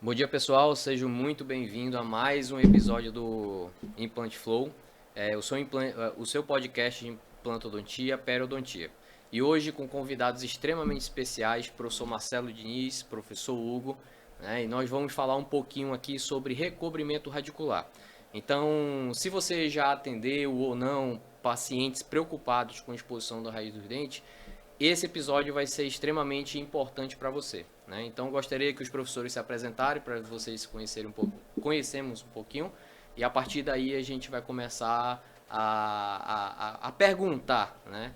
Bom dia, pessoal. Sejam muito bem-vindos a mais um episódio do Implant Flow, o seu podcast de implantodontia, periodontia. E hoje com convidados extremamente especiais, professor Marcelo Diniz, professor Hugo, né? E nós vamos falar um pouquinho aqui sobre recobrimento radicular. Então, se você já atendeu ou não pacientes preocupados com a exposição da raiz dos dentes, esse episódio vai ser extremamente importante para você, né? Então, gostaria que os professores se apresentarem para vocês se conhecerem um pouco, conhecemos um pouquinho, e a partir daí a gente vai começar a perguntar, né?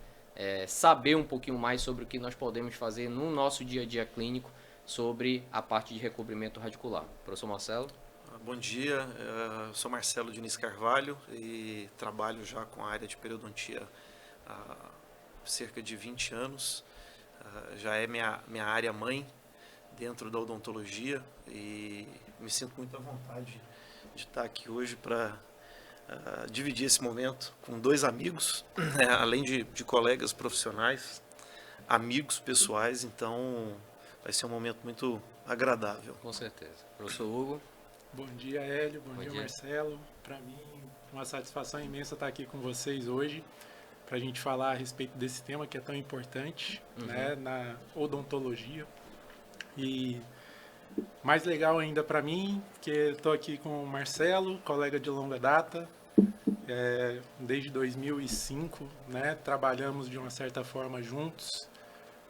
Saber um pouquinho mais sobre o que nós podemos fazer no nosso dia a dia clínico sobre a parte de recobrimento radicular. Professor Marcelo? Bom dia, eu sou Marcelo Diniz Carvalho e trabalho já com a área de periodontia há cerca de 20 anos. Já é minha área mãe dentro da odontologia e me sinto muito à vontade de estar aqui hoje para dividir esse momento com dois amigos, né, além de colegas profissionais, amigos pessoais, então vai ser um momento muito agradável. Com certeza. Professor Hugo? Bom dia, Hélio. Bom dia, dia. Marcelo. Para mim, uma satisfação imensa estar aqui com vocês hoje para a gente falar a respeito desse tema que é tão importante, né, na odontologia. E mais legal ainda para mim, que estou aqui com o Marcelo, colega de longa data, desde 2005, né, trabalhamos de uma certa forma juntos.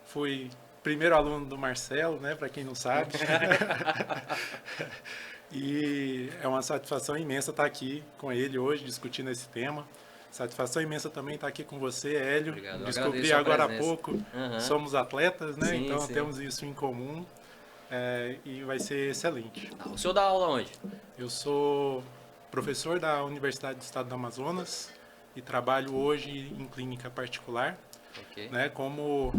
Fui primeiro aluno do Marcelo, né, para quem não sabe. E é uma satisfação imensa estar aqui com ele hoje, discutindo esse tema. Satisfação imensa também estar aqui com você, Hélio. Obrigado. Descobri agora há pouco, somos atletas, né? Sim, então sim. temos isso em comum e vai ser excelente. O senhor dá aula onde? Eu sou professor da Universidade do Estado do Amazonas e trabalho hoje em clínica particular, né? Como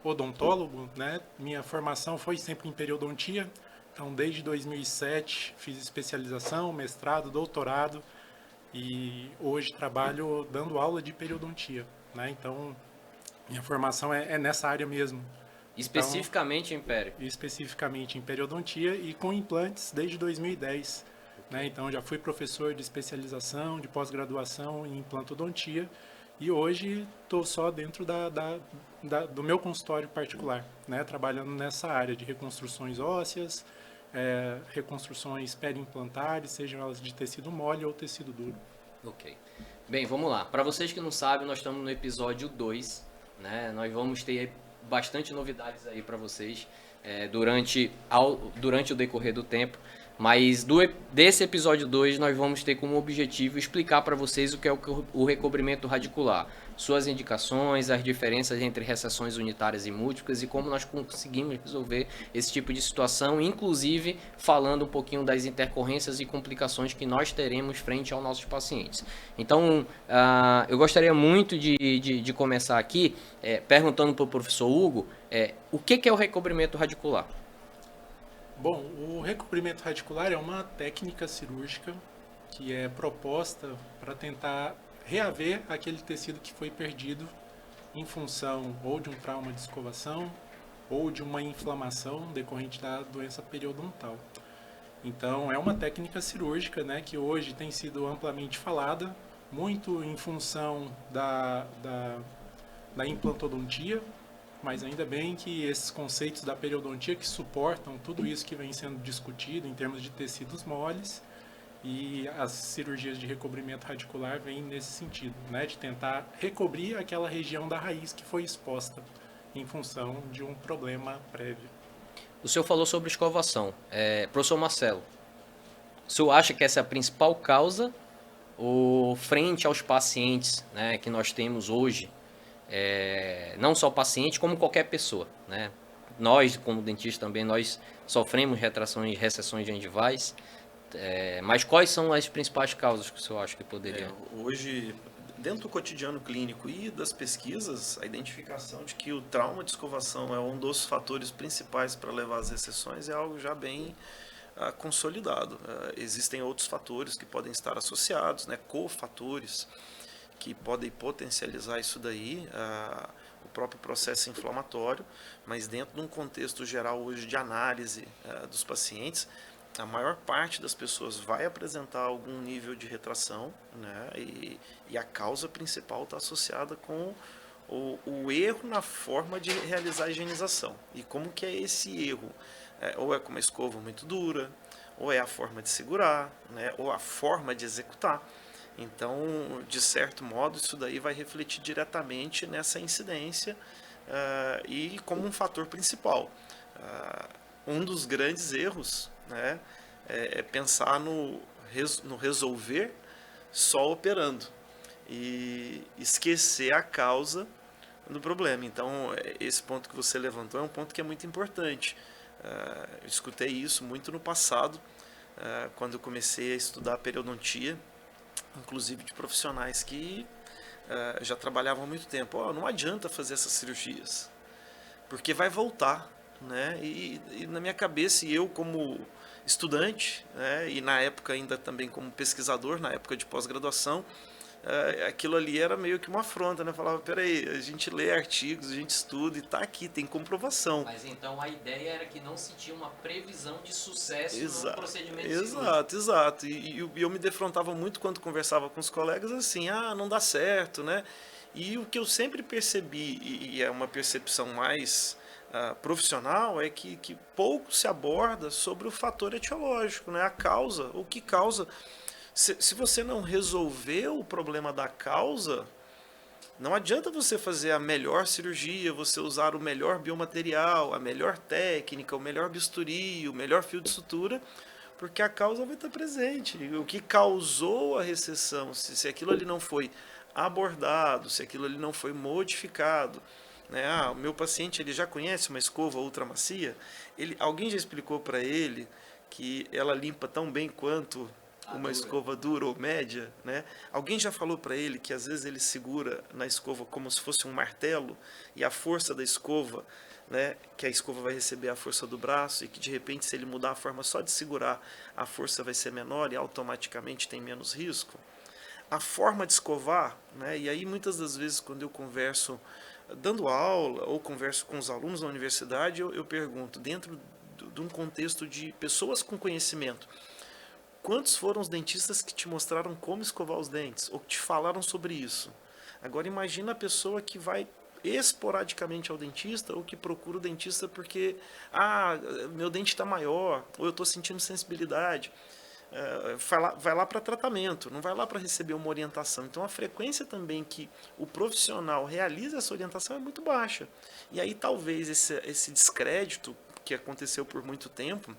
odontólogo, né? Minha formação foi sempre em periodontia. Então, desde 2007, fiz especialização, mestrado, doutorado e hoje trabalho dando aula de periodontia, né? Então, minha formação é nessa área mesmo. Especificamente em pério? Especificamente em periodontia e com implantes desde 2010. Né? Então, já fui professor de especialização, de pós-graduação em implantodontia e hoje estou só dentro do meu consultório particular, né? Trabalhando nessa área de reconstruções ósseas, reconstruções periimplantares, sejam elas de tecido mole ou tecido duro. Ok. Bem, vamos lá. Para vocês que não sabem, nós estamos no episódio 2, né? Nós vamos ter bastante novidades aí para vocês durante o decorrer do tempo. Mas desse episódio 2 nós vamos ter como objetivo explicar para vocês o que é o recobrimento radicular, suas indicações, as diferenças entre recessões unitárias e múltiplas e como nós conseguimos resolver esse tipo de situação, inclusive falando um pouquinho das intercorrências e complicações que nós teremos frente aos nossos pacientes. Então, eu gostaria muito de começar aqui perguntando para o professor Hugo o que é o recobrimento radicular? Bom, o recobrimento radicular é uma técnica cirúrgica que é proposta para tentar reaver aquele tecido que foi perdido em função ou de um trauma de escovação ou de uma inflamação decorrente da doença periodontal. Então, é uma técnica cirúrgica, né, que hoje tem sido amplamente falada, muito em função da implantodontia, mas ainda bem que esses conceitos da periodontia que suportam tudo isso que vem sendo discutido em termos de tecidos moles e as cirurgias de recobrimento radicular vêm nesse sentido, né, de tentar recobrir aquela região da raiz que foi exposta em função de um problema prévio. O senhor falou sobre escovação. Professor Marcelo, o senhor acha que essa é a principal causa ou frente aos pacientes, né, que nós temos hoje, não só paciente, como qualquer pessoa, né? Nós, como dentistas também, nós sofremos retrações, recessões gengivais, mas quais são as principais causas que o senhor acha que poderiam? Hoje, dentro do cotidiano clínico e das pesquisas, a identificação de que o trauma de escovação é um dos fatores principais para levar às recessões é algo já bem consolidado. Existem outros fatores que podem estar associados, né, cofatores, que podem potencializar isso daí. O próprio processo inflamatório, mas dentro de um contexto geral hoje de análise dos pacientes, a maior parte das pessoas vai apresentar algum nível de retração, né? E a causa principal está associada com o erro na forma de realizar a higienização. E como que é esse erro? Ou é com uma escova muito dura, ou é a forma de segurar, né? Ou a forma de executar. Então, de certo modo, isso daí vai refletir diretamente nessa incidência e como um fator principal. Um dos grandes erros, né, é pensar no resolver só operando e esquecer a causa do problema. Então, esse ponto que você levantou é um ponto que é muito importante. Eu escutei isso muito no passado, quando eu comecei a estudar periodontia, inclusive de profissionais que já trabalhavam há muito tempo. Não adianta fazer essas cirurgias, porque vai voltar, né? E na minha cabeça, e eu como estudante, né, e na época ainda também como pesquisador, na época de pós-graduação, aquilo ali era meio que uma afronta, né? Falava, peraí, a gente lê artigos, a gente estuda e tá aqui, tem comprovação. Mas então a ideia era que não se tinha uma previsão de sucesso no procedimento cirúrgico. Exato. E eu me defrontava muito quando conversava com os colegas assim, não dá certo, né? E o que eu sempre percebi, e é uma percepção mais profissional, é que pouco se aborda sobre o fator etiológico, né? A causa, o que causa. Se você não resolver o problema da causa, não adianta você fazer a melhor cirurgia, você usar o melhor biomaterial, a melhor técnica, o melhor bisturi, o melhor fio de sutura, porque a causa vai estar presente. O que causou a recessão, se aquilo ali não foi abordado, se aquilo ali não foi modificado, né? O meu paciente ele já conhece uma escova ultramacia, alguém já explicou para ele que ela limpa tão bem quanto uma escova dura ou média, né? Alguém já falou para ele que às vezes ele segura na escova como se fosse um martelo e a força da escova, né, que a escova vai receber a força do braço e que de repente se ele mudar a forma só de segurar, a força vai ser menor e automaticamente tem menos risco? A forma de escovar, né? E aí muitas das vezes quando eu converso dando aula ou converso com os alunos da universidade, eu pergunto, dentro de um contexto de pessoas com conhecimento, quantos foram os dentistas que te mostraram como escovar os dentes ou que te falaram sobre isso? Agora imagina a pessoa que vai esporadicamente ao dentista ou que procura o dentista porque meu dente está maior ou eu estou sentindo sensibilidade. Vai lá para tratamento, não vai lá para receber uma orientação. Então a frequência também que o profissional realiza essa orientação é muito baixa. E aí talvez esse descrédito que aconteceu por muito tempo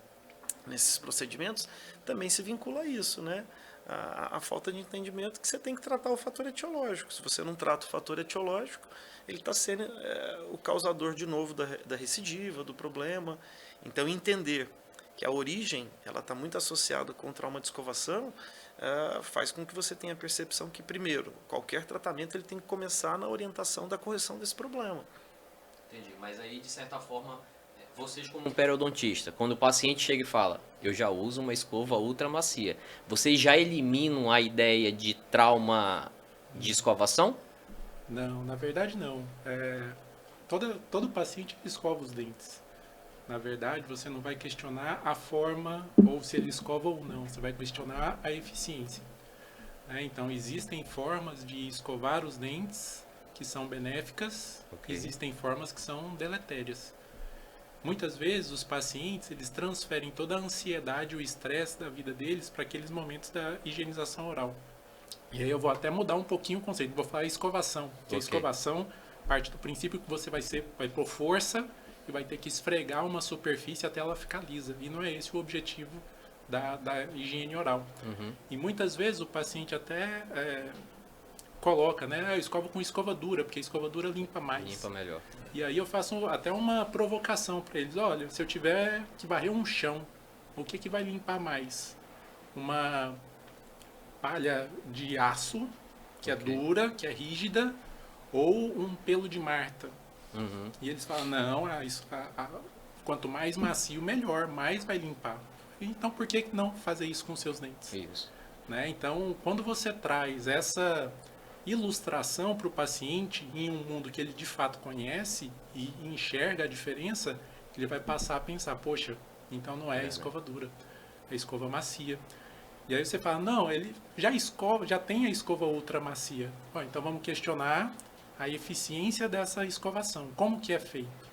nesses procedimentos também se vincula a isso, né? A falta de entendimento que você tem que tratar o fator etiológico. Se você não trata o fator etiológico, ele está sendo o causador de novo da recidiva, do problema. Então entender que a origem ela está muito associada com o trauma de escovação, faz com que você tenha a percepção que, primeiro, qualquer tratamento ele tem que começar na orientação da correção desse problema. Entendi, mas aí de certa forma, vocês como um periodontista, quando o paciente chega e fala, eu já uso uma escova ultra macia, vocês já eliminam a ideia de trauma de escovação? Não, na verdade não. Todo paciente escova os dentes. Na verdade, você não vai questionar a forma ou se ele escova ou não, você vai questionar a eficiência. Então, existem formas de escovar os dentes que são benéficas, existem formas que são deletérias. Muitas vezes, os pacientes eles transferem toda a ansiedade e o estresse da vida deles para aqueles momentos da higienização oral. E aí eu vou até mudar um pouquinho o conceito, vou falar escovação. Que a escovação parte do princípio que você vai pôr força e vai ter que esfregar uma superfície até ela ficar lisa. E não é esse o objetivo da higiene oral. Uhum. E muitas vezes o paciente até coloca, né? Eu escovo com escova dura, porque a escova dura limpa mais. Limpa melhor. E aí eu faço até uma provocação para eles. Olha, se eu tiver que varrer um chão, o que vai limpar mais? Uma palha de aço, que é dura, que é rígida, ou um pelo de marta? Uhum. E eles falam, não, quanto mais macio, melhor, mais vai limpar. Então, por que não fazer isso com seus dentes? Isso. Né? Então, quando você traz essa ilustração para o paciente em um mundo que ele de fato conhece e enxerga a diferença, ele vai passar a pensar, poxa, então não é a escova dura, é a escova macia. E aí você fala, não, ele já tem a escova ultra macia. Então vamos questionar a eficiência dessa escovação. Como que é feito?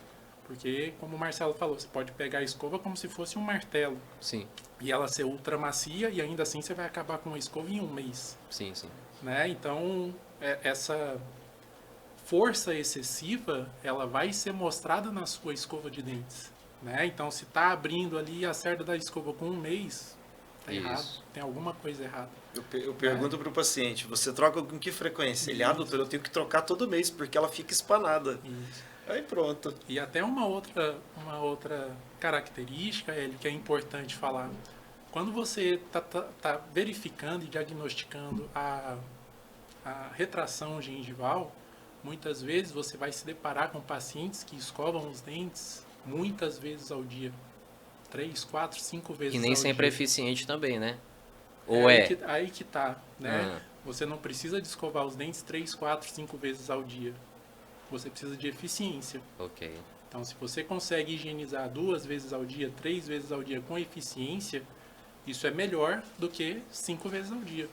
Porque, como o Marcelo falou, você pode pegar a escova como se fosse um martelo. Sim. E ela ser ultra macia e ainda assim você vai acabar com uma escova em um mês. Sim. Né? Então, essa força excessiva, ela vai ser mostrada na sua escova de dentes. Né? Então, se está abrindo ali a cerda da escova com um mês, tá errado. Tem alguma coisa errada. Eu pergunto para o paciente, você troca com que frequência? Ele, doutor, eu tenho que trocar todo mês, porque ela fica espanada. Isso. Aí pronto. E até uma outra característica, que é importante falar. Quando você tá verificando e diagnosticando a retração gengival, muitas vezes você vai se deparar com pacientes que escovam os dentes muitas vezes ao dia. 3, 4, 5 vezes ao dia. Que nem sempre é eficiente também, né? Ou aí que tá, né? Você não precisa de escovar os dentes 3, 4, 5 vezes ao dia. Você precisa de eficiência. Ok. Então, se você consegue higienizar 2 vezes ao dia, 3 vezes ao dia com eficiência, isso é melhor do que 5 vezes ao dia,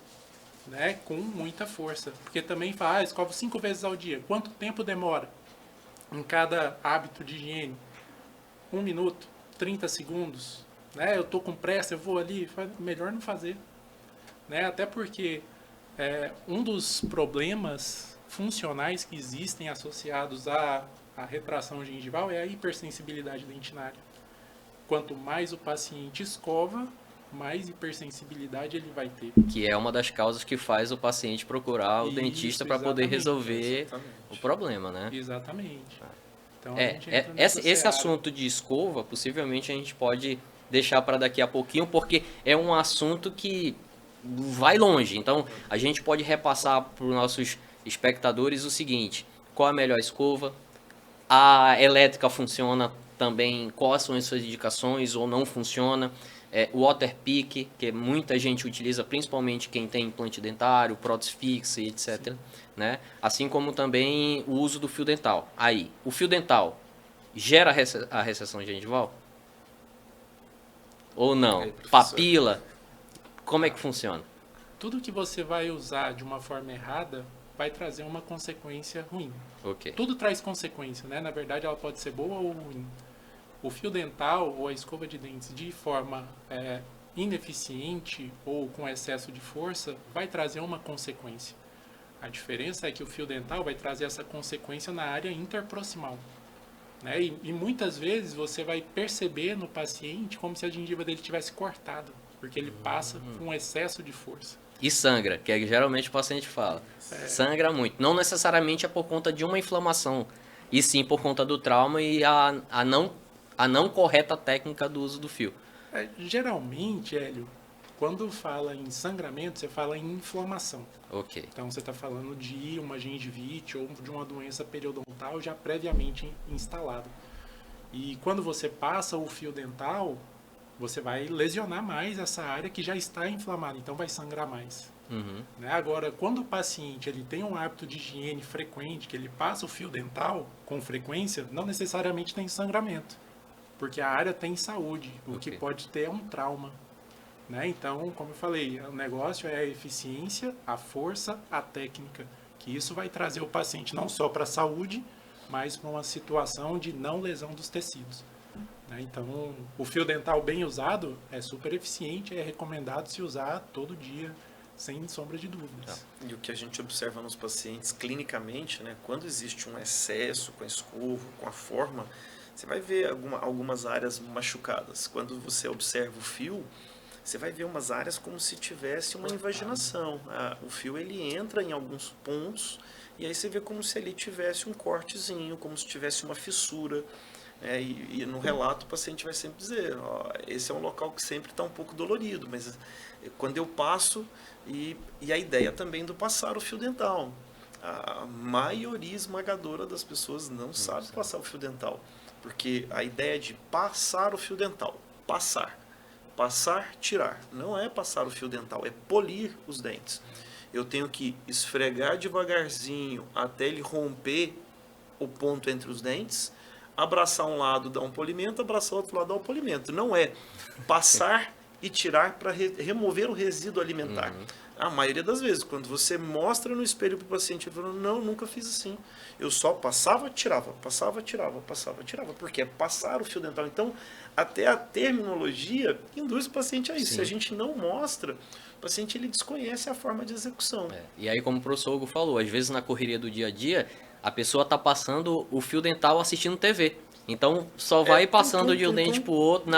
né? Com muita força. Porque também fala, escovo 5 vezes ao dia. Quanto tempo demora em cada hábito de higiene? 1 minuto, 30 segundos, né? Eu tô com pressa, eu vou ali, melhor não fazer, né? Até porque um dos problemas funcionais que existem associados à retração gengival é a hipersensibilidade dentinária. Quanto mais o paciente escova, mais hipersensibilidade ele vai ter. Que é uma das causas que faz o paciente procurar o dentista para poder resolver o problema, né? Exatamente. Então, esse assunto de escova, possivelmente a gente pode deixar para daqui a pouquinho, porque é um assunto que vai longe. Então, a gente pode repassar para os nossos espectadores o seguinte: qual a melhor escova? A elétrica funciona também? Quais são as suas indicações ou não funciona? O Waterpik, que muita gente utiliza, principalmente quem tem implante dentário, prótese fixa, etc. Né? Assim como também o uso do fio dental. Aí, o fio dental gera a recessão gengival? Ou não? Aí, papila? Como é que funciona? Tudo que você vai usar de uma forma errada vai trazer uma consequência ruim. Okay. Tudo traz consequência, né? Na verdade, ela pode ser boa ou ruim. O fio dental ou a escova de dentes de forma ineficiente ou com excesso de força vai trazer uma consequência. A diferença é que o fio dental vai trazer essa consequência na área interproximal. Né? E muitas vezes você vai perceber no paciente como se a gengiva dele tivesse cortado, porque ele passa com excesso de força. E sangra, que geralmente o paciente fala. Sangra muito. Não necessariamente é por conta de uma inflamação, e sim por conta do trauma e a não correta técnica do uso do fio. Geralmente, Hélio, quando fala em sangramento, você fala em inflamação. Ok. Então você está falando de uma gengivite ou de uma doença periodontal já previamente instalada. E quando você passa o fio dental, você vai lesionar mais essa área que já está inflamada, então vai sangrar mais. Né? Agora, quando o paciente ele tem um hábito de higiene frequente, que ele passa o fio dental com frequência, não necessariamente tem sangramento, porque a área tem saúde, o que pode ter é um trauma. Né? Então, como eu falei, o negócio é a eficiência, a força, a técnica, que isso vai trazer o paciente não só para a saúde, mas para uma situação de não lesão dos tecidos. Né? Então, o fio dental bem usado é super eficiente, é recomendado se usar todo dia, sem sombra de dúvidas. E o que a gente observa nos pacientes clinicamente, né, quando existe um excesso com a escova, com a forma, você vai ver algumas áreas machucadas. Quando você observa o fio, você vai ver umas áreas como se tivesse uma invaginação. O fio ele entra em alguns pontos e aí você vê como se ali tivesse um cortezinho, como se tivesse uma fissura. E no relato o paciente vai sempre dizer, esse é um local que sempre está um pouco dolorido, mas quando eu passo, e a ideia também do passar o fio dental. A maioria esmagadora das pessoas não sabe passar o fio dental, porque a ideia de passar o fio dental, passar, tirar, não é passar o fio dental, é polir os dentes. Eu tenho que esfregar devagarzinho até ele romper o ponto entre os dentes, abraçar um lado, dar um polimento, abraçar o outro lado, dar um polimento. Não é passar e tirar para remover o resíduo alimentar. A maioria das vezes, quando você mostra no espelho para o paciente, ele fala, não, nunca fiz assim. Eu só passava, tirava, passava, tirava, passava, tirava. Porque é passar o fio dental. Então, até a terminologia induz o paciente a isso. Sim. Se a gente não mostra, o paciente ele desconhece a forma de execução. E aí, como o professor Hugo falou, às vezes na correria do dia a dia, a pessoa está passando o fio dental assistindo TV. Então, só vai passando de um dente para o outro,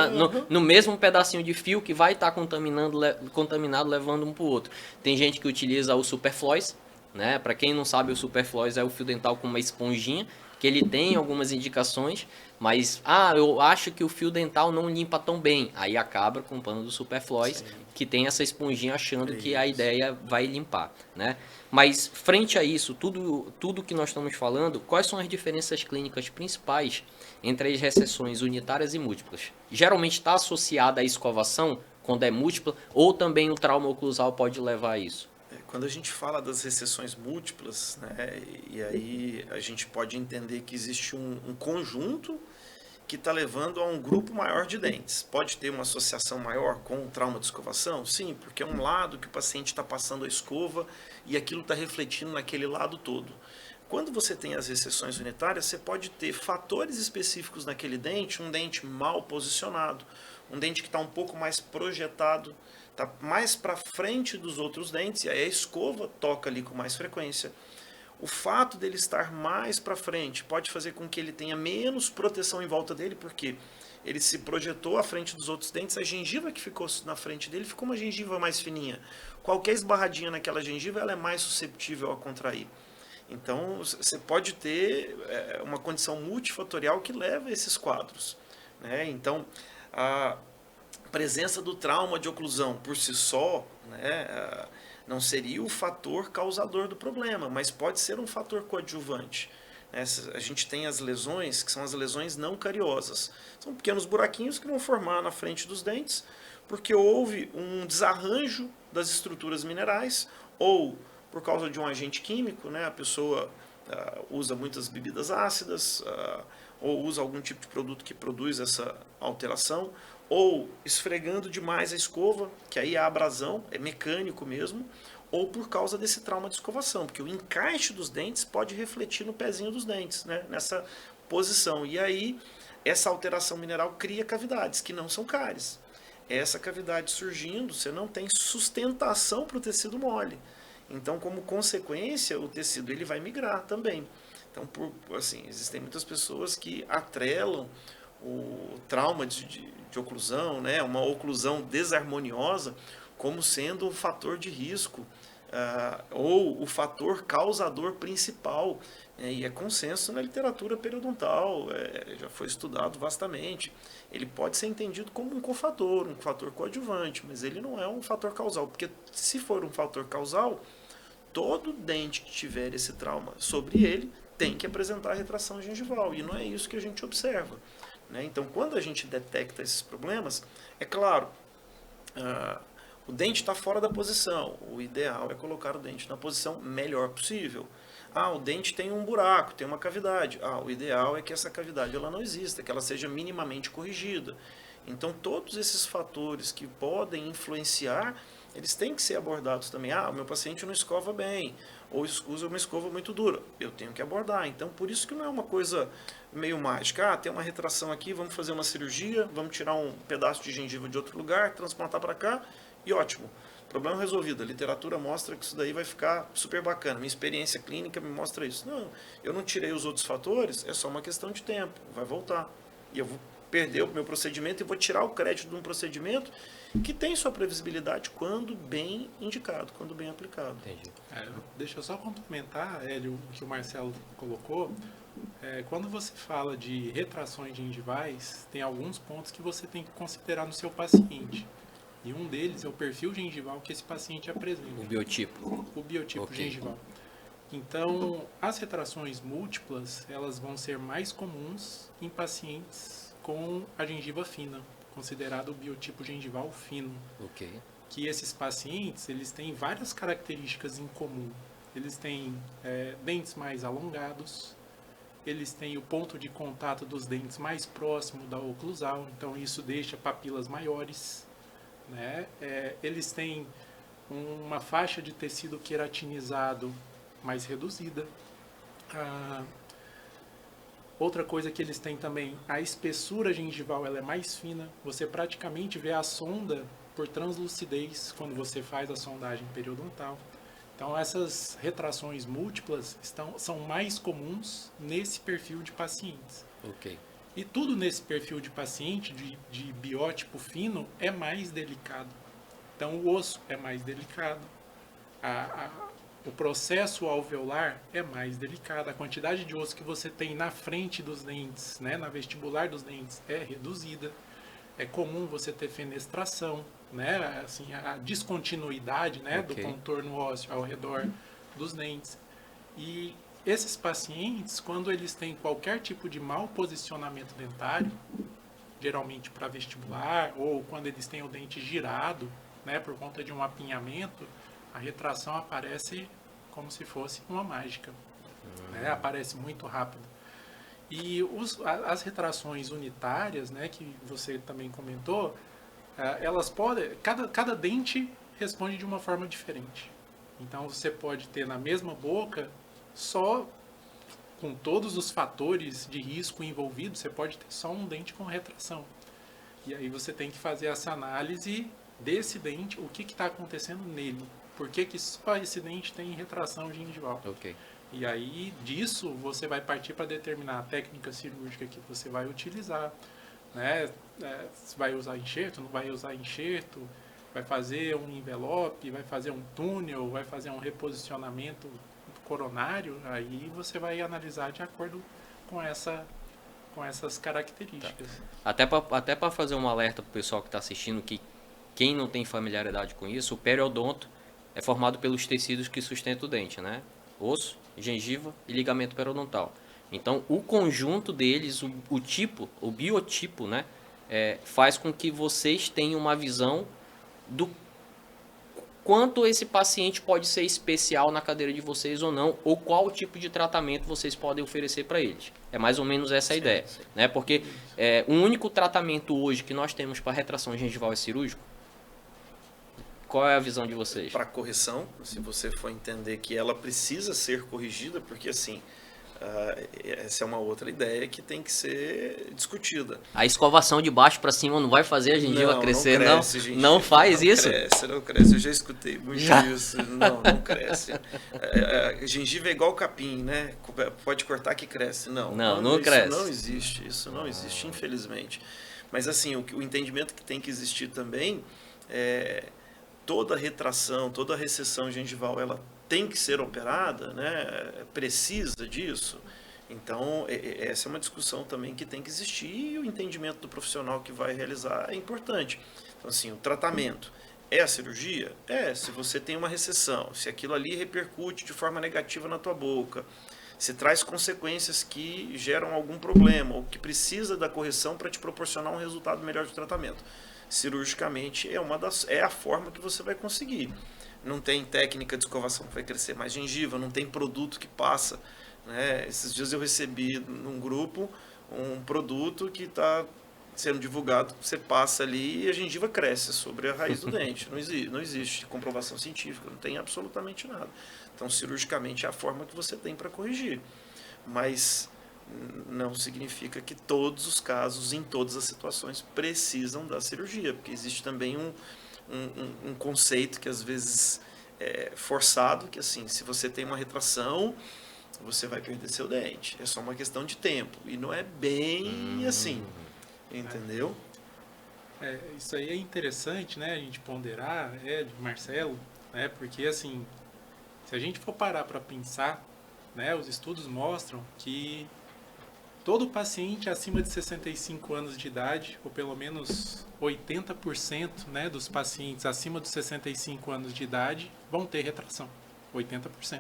no mesmo pedacinho de fio que vai estar contaminado, levando um para o outro. Tem gente que utiliza o Superfloss, né? Para quem não sabe, o Superfloss é o fio dental com uma esponjinha, que ele tem algumas indicações, mas, eu acho que o fio dental não limpa tão bem. Aí acaba comprando do Superfloss, que tem essa esponjinha achando que a ideia vai limpar, né? Mas, frente a isso, tudo que nós estamos falando, quais são as diferenças clínicas principais entre as recessões unitárias e múltiplas? Geralmente está associada à escovação, quando é múltipla, ou também o trauma oclusal pode levar a isso? Quando a gente fala das recessões múltiplas, né, e aí a gente pode entender que existe um conjunto que está levando a um grupo maior de dentes. Pode ter uma associação maior com o trauma de escovação? Sim, porque é um lado que o paciente está passando a escova e aquilo está refletindo naquele lado todo. Quando você tem as recessões unitárias, você pode ter fatores específicos naquele dente, um dente mal posicionado, um dente que está um pouco mais projetado, está mais para frente dos outros dentes, e aí a escova toca ali com mais frequência. O fato dele estar mais para frente pode fazer com que ele tenha menos proteção em volta dele, porque ele se projetou à frente dos outros dentes, a gengiva que ficou na frente dele ficou uma gengiva mais fininha. Qualquer esbarradinha naquela gengiva, ela é mais susceptível a contrair. Então, você pode ter uma condição multifatorial que leva a esses quadros, né? Então, a presença do trauma de oclusão por si só, né, não seria o fator causador do problema, mas pode ser um fator coadjuvante. A gente tem as lesões, que são as lesões não cariosas. São pequenos buraquinhos que vão formar na frente dos dentes, porque houve um desarranjo das estruturas minerais, ou por causa de um agente químico, né, a pessoa usa muitas bebidas ácidas, ou usa algum tipo de produto que produz essa alteração, ou esfregando demais a escova, que aí a abrasão é mecânico mesmo, ou por causa desse trauma de escovação, porque o encaixe dos dentes pode refletir no pezinho dos dentes, né, nessa posição. E aí essa alteração mineral cria cavidades, que não são cáries. Essa cavidade surgindo, você não tem sustentação para o tecido mole. Então, como consequência, o tecido ele vai migrar também. Então, assim, existem muitas pessoas que atrelam o trauma de oclusão, né, uma oclusão desarmoniosa, como sendo um fator de risco, ou o fator causador principal. E é consenso na literatura periodontal, já foi estudado vastamente. Ele pode ser entendido como um fator coadjuvante, mas ele não é um fator causal, porque se for um fator causal, todo dente que tiver esse trauma sobre ele tem que apresentar retração gengival, e não é isso que a gente observa, né? Então, quando a gente detecta esses problemas, é claro, o dente está fora da posição, o ideal é colocar o dente na posição melhor possível. O dente tem um buraco, tem uma cavidade. O ideal é que essa cavidade ela não exista, que ela seja minimamente corrigida. Então, todos esses fatores que podem influenciar, eles têm que ser abordados também. O meu paciente não escova bem, ou usa uma escova muito dura. Eu tenho que abordar. Então, por isso que não é uma coisa meio mágica. Tem uma retração aqui, vamos fazer uma cirurgia, vamos tirar um pedaço de gengiva de outro lugar, transplantar para cá, e ótimo. Problema resolvido. A literatura mostra que isso daí vai ficar super bacana. Minha experiência clínica me mostra isso. Não, eu não tirei os outros fatores, é só uma questão de tempo. Vai voltar. E eu vou perder o meu procedimento e vou tirar o crédito de um procedimento que tem sua previsibilidade quando bem indicado, quando bem aplicado. Entendi. Deixa eu só complementar, Hélio, o que o Marcelo colocou. Quando você fala de retrações gengivais, tem alguns pontos que você tem que considerar no seu paciente. E um deles é o perfil gengival que esse paciente apresenta. O biotipo. O biotipo gengival. Então, as retrações múltiplas, elas vão ser mais comuns em pacientes com a gengiva fina, considerado o biotipo gengival fino. que esses pacientes eles têm várias características em comum. Eles têm dentes mais alongados, eles têm o ponto de contato dos dentes mais próximo da oclusal, então isso deixa papilas maiores, né? Eles têm uma faixa de tecido queratinizado mais reduzida. Outra coisa que eles têm também, a espessura gengival ela é mais fina. Você praticamente vê a sonda por translucidez quando você faz a sondagem periodontal. Então essas retrações múltiplas são mais comuns nesse perfil de pacientes. Ok. E tudo nesse perfil de paciente de biótipo fino é mais delicado. Então o osso é mais delicado, o processo alveolar é mais delicado, a quantidade de osso que você tem na frente dos dentes, né, na vestibular dos dentes, é reduzida. É comum você ter fenestração, né, assim, a descontinuidade, né, do contorno ósseo ao redor dos dentes. E esses pacientes, quando eles têm qualquer tipo de mau posicionamento dentário, geralmente para vestibular, ou quando eles têm o dente girado, né, por conta de um apinhamento, a retração aparece como se fosse uma mágica, né, aparece muito rápido. E as retrações unitárias, né, que você também comentou, elas podem, cada dente responde de uma forma diferente. Então você pode ter na mesma boca, só com todos os fatores de risco envolvidos, você pode ter só um dente com retração. E aí você tem que fazer essa análise desse dente, o que está acontecendo nele. Por que só esse dente tem retração gengival? Ok. E aí, disso, você vai partir para determinar a técnica cirúrgica que você vai utilizar, né? Se vai usar enxerto, não vai usar enxerto, vai fazer um envelope, vai fazer um túnel, vai fazer um reposicionamento coronário, aí você vai analisar de acordo com essas características. Tá. Até para fazer um alerta para o pessoal que está assistindo, que quem não tem familiaridade com isso, o periodonto é formado pelos tecidos que sustentam o dente, né? Osso, gengiva e ligamento periodontal. Então, o conjunto deles, o biotipo, né, faz com que vocês tenham uma visão do quanto esse paciente pode ser especial na cadeira de vocês ou não, ou qual tipo de tratamento vocês podem oferecer para eles. É mais ou menos essa a ideia, né? Porque o único tratamento hoje que nós temos para retração gengival é cirúrgico. Qual é a visão de vocês? Para correção, se você for entender que ela precisa ser corrigida, porque assim, essa é uma outra ideia que tem que ser discutida. A escovação de baixo para cima não vai fazer a gengiva crescer, não? Cresce, gengiva, não faz não isso? Não cresce. Eu já escutei muito isso. Não cresce. Gengiva é igual capim, né? Pode cortar que cresce. Não cresce. Isso não existe, infelizmente. Mas assim, o entendimento que tem que existir também é toda retração, toda recessão gengival, ela tem que ser operada, né? Precisa disso. Então, essa é uma discussão também que tem que existir e o entendimento do profissional que vai realizar é importante. Então, assim, o tratamento é a cirurgia? Se você tem uma recessão, se aquilo ali repercute de forma negativa na tua boca, se traz consequências que geram algum problema ou que precisa da correção para te proporcionar um resultado melhor de tratamento. Cirurgicamente é a forma que você vai conseguir. Não tem técnica de escovação que vai crescer mais gengiva, não tem produto que passa, né? Esses dias eu recebi num grupo um produto que está sendo divulgado, você passa ali e a gengiva cresce sobre a raiz do dente. Não existe comprovação científica, não tem absolutamente nada. Então, cirurgicamente é a forma que você tem para corrigir. Mas não significa que todos os casos, em todas as situações, precisam da cirurgia, porque existe também um conceito que às vezes é forçado, que assim, se você tem uma retração, você vai perder seu dente. É só uma questão de tempo. E não é bem assim, entendeu? Isso aí é interessante, né, a gente ponderar, Marcelo, né, porque assim, se a gente for parar para pensar, né, os estudos mostram que todo paciente acima de 65 anos de idade, ou pelo menos 80%, né, dos pacientes acima dos 65 anos de idade vão ter retração. 80%.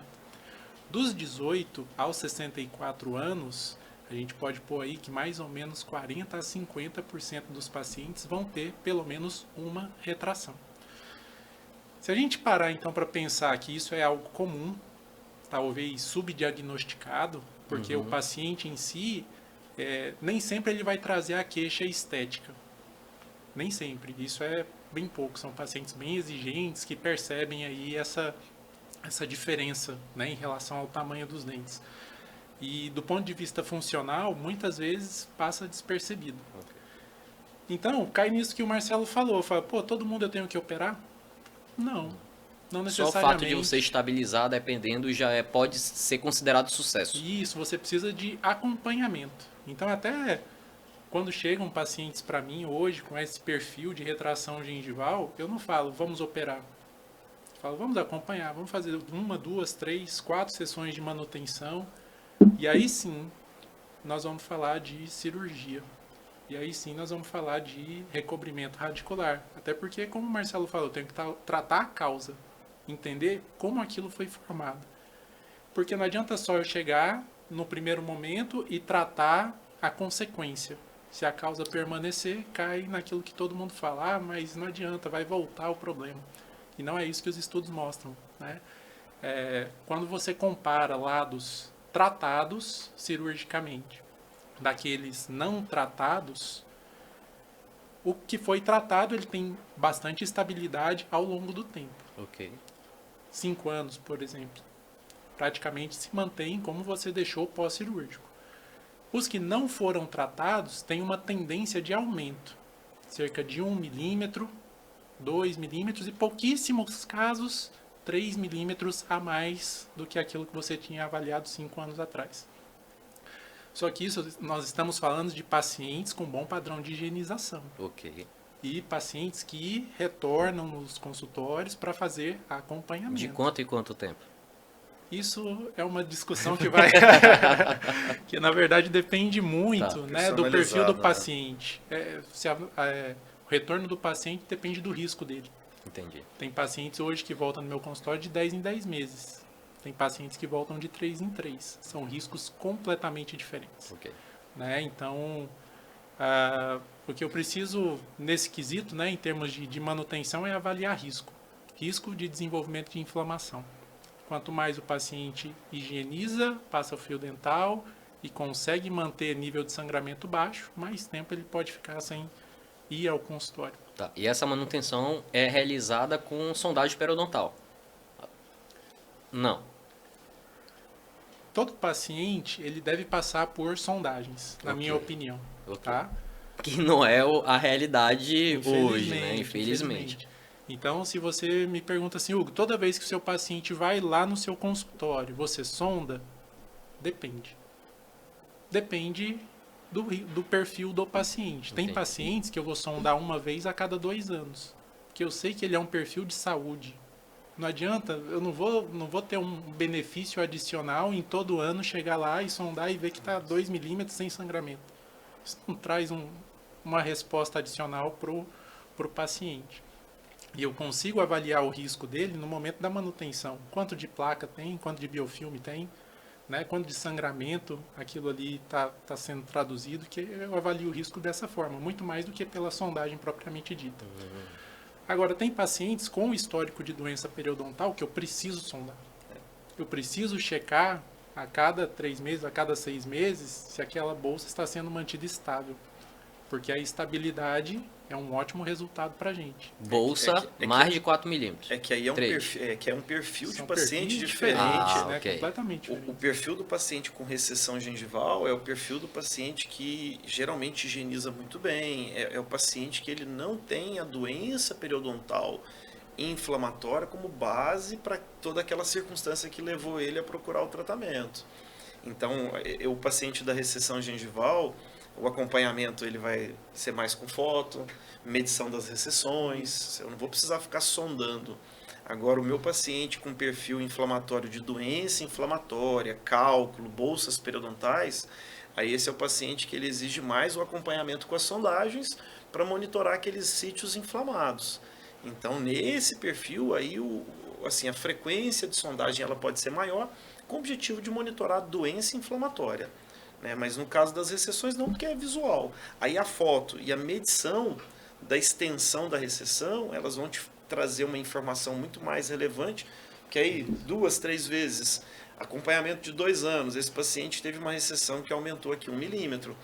Dos 18 aos 64 anos, a gente pode pôr aí que mais ou menos 40 a 50% dos pacientes vão ter pelo menos uma retração. Se a gente parar então para pensar que isso é algo comum, talvez subdiagnosticado, porque o paciente em si, nem sempre ele vai trazer a queixa estética. Nem sempre. Isso é bem pouco. São pacientes bem exigentes que percebem aí essa diferença, né, em relação ao tamanho dos dentes. E do ponto de vista funcional, muitas vezes passa despercebido. Então, cai nisso que o Marcelo falou. Fala, pô, todo mundo eu tenho que operar? Não Só necessariamente. o fato de você estabilizar, dependendo, pode ser considerado sucesso. Isso, você precisa de acompanhamento. Então, até quando chegam pacientes para mim hoje com esse perfil de retração gengival, eu não falo, vamos operar. Eu falo, vamos acompanhar, vamos fazer 1, 2, 3, 4 sessões de manutenção. E aí sim, nós vamos falar de cirurgia. E aí sim, nós vamos falar de recobrimento radicular. Até porque, como o Marcelo falou, eu tenho que tratar a causa. Entender como aquilo foi formado. Porque não adianta só eu chegar no primeiro momento e tratar a consequência. Se a causa permanecer, cai naquilo que todo mundo fala, mas não adianta, vai voltar o problema. E não é isso que os estudos mostram, né? Quando você compara lados tratados cirurgicamente daqueles não tratados, o que foi tratado ele tem bastante estabilidade ao longo do tempo. Ok. 5 anos, por exemplo. Praticamente se mantém como você deixou pós-cirúrgico. Os que não foram tratados têm uma tendência de aumento. Cerca de 1 milímetro, 2 milímetros e pouquíssimos casos 3 milímetros a mais do que aquilo que você tinha avaliado 5 anos atrás. Só que isso nós estamos falando de pacientes com bom padrão de higienização. Ok. E pacientes que retornam nos consultórios para fazer acompanhamento. De quanto em quanto tempo? Isso é uma discussão que vai... que na verdade depende muito, né, do perfil do paciente. O retorno do paciente depende do risco dele. Entendi. Tem pacientes hoje que voltam no meu consultório de 10 em 10 meses. Tem pacientes que voltam de 3 em 3. São riscos completamente diferentes. Ok. Né? Então, o que eu preciso nesse quesito, né, em termos de manutenção, é avaliar risco. Risco de desenvolvimento de inflamação. Quanto mais o paciente higieniza, passa o fio dental e consegue manter nível de sangramento baixo, mais tempo ele pode ficar sem ir ao consultório. Tá. E essa manutenção é realizada com sondagem periodontal? Não. Todo paciente ele deve passar por sondagens, na minha opinião. Ok. Tá? Que não é a realidade hoje, né? Infelizmente. Então, se você me pergunta assim, Hugo, toda vez que o seu paciente vai lá no seu consultório, você sonda? Depende. Depende do perfil do paciente. Tem Entendi. pacientes que eu vou sondar uma vez a cada 2 anos. Porque eu sei que ele é um perfil de saúde. Não adianta, eu não vou ter um benefício adicional em todo ano chegar lá e sondar e ver que está 2 milímetros sem sangramento. Isso não traz uma resposta adicional pro paciente. E eu consigo avaliar o risco dele no momento da manutenção. Quanto de placa tem, quanto de biofilme tem, né? Quanto de sangramento aquilo ali está sendo traduzido, que eu avalio o risco dessa forma, muito mais do que pela sondagem propriamente dita. Agora, tem pacientes com histórico de doença periodontal que eu preciso sondar. Eu preciso checar a cada 3 meses, a cada 6 meses, se aquela bolsa está sendo mantida estável. Porque a estabilidade é um ótimo resultado para a gente. Bolsa, mais de 4 milímetros. É que aí é um perfil de São paciente perfis diferente. né? ok. Completamente diferente. O perfil do paciente com recessão gengival é o perfil do paciente que geralmente higieniza muito bem. É o paciente que ele não tem a doença periodontal inflamatória como base para toda aquela circunstância que levou ele a procurar o tratamento. Então, o paciente da recessão gengival, o acompanhamento ele vai ser mais com foto, medição das recessões, eu não vou precisar ficar sondando. Agora, o meu paciente com perfil inflamatório de doença inflamatória, cálculo, bolsas periodontais, aí esse é o paciente que ele exige mais o acompanhamento com as sondagens para monitorar aqueles sítios inflamados. Então, nesse perfil, aí a frequência de sondagem ela pode ser maior, com o objetivo de monitorar a doença inflamatória. Né? Mas no caso das recessões não, porque é visual. Aí a foto e a medição da extensão da recessão, elas vão te trazer uma informação muito mais relevante, que aí 2, 3 vezes, acompanhamento de 2 anos, esse paciente teve uma recessão que aumentou aqui 1 milímetro.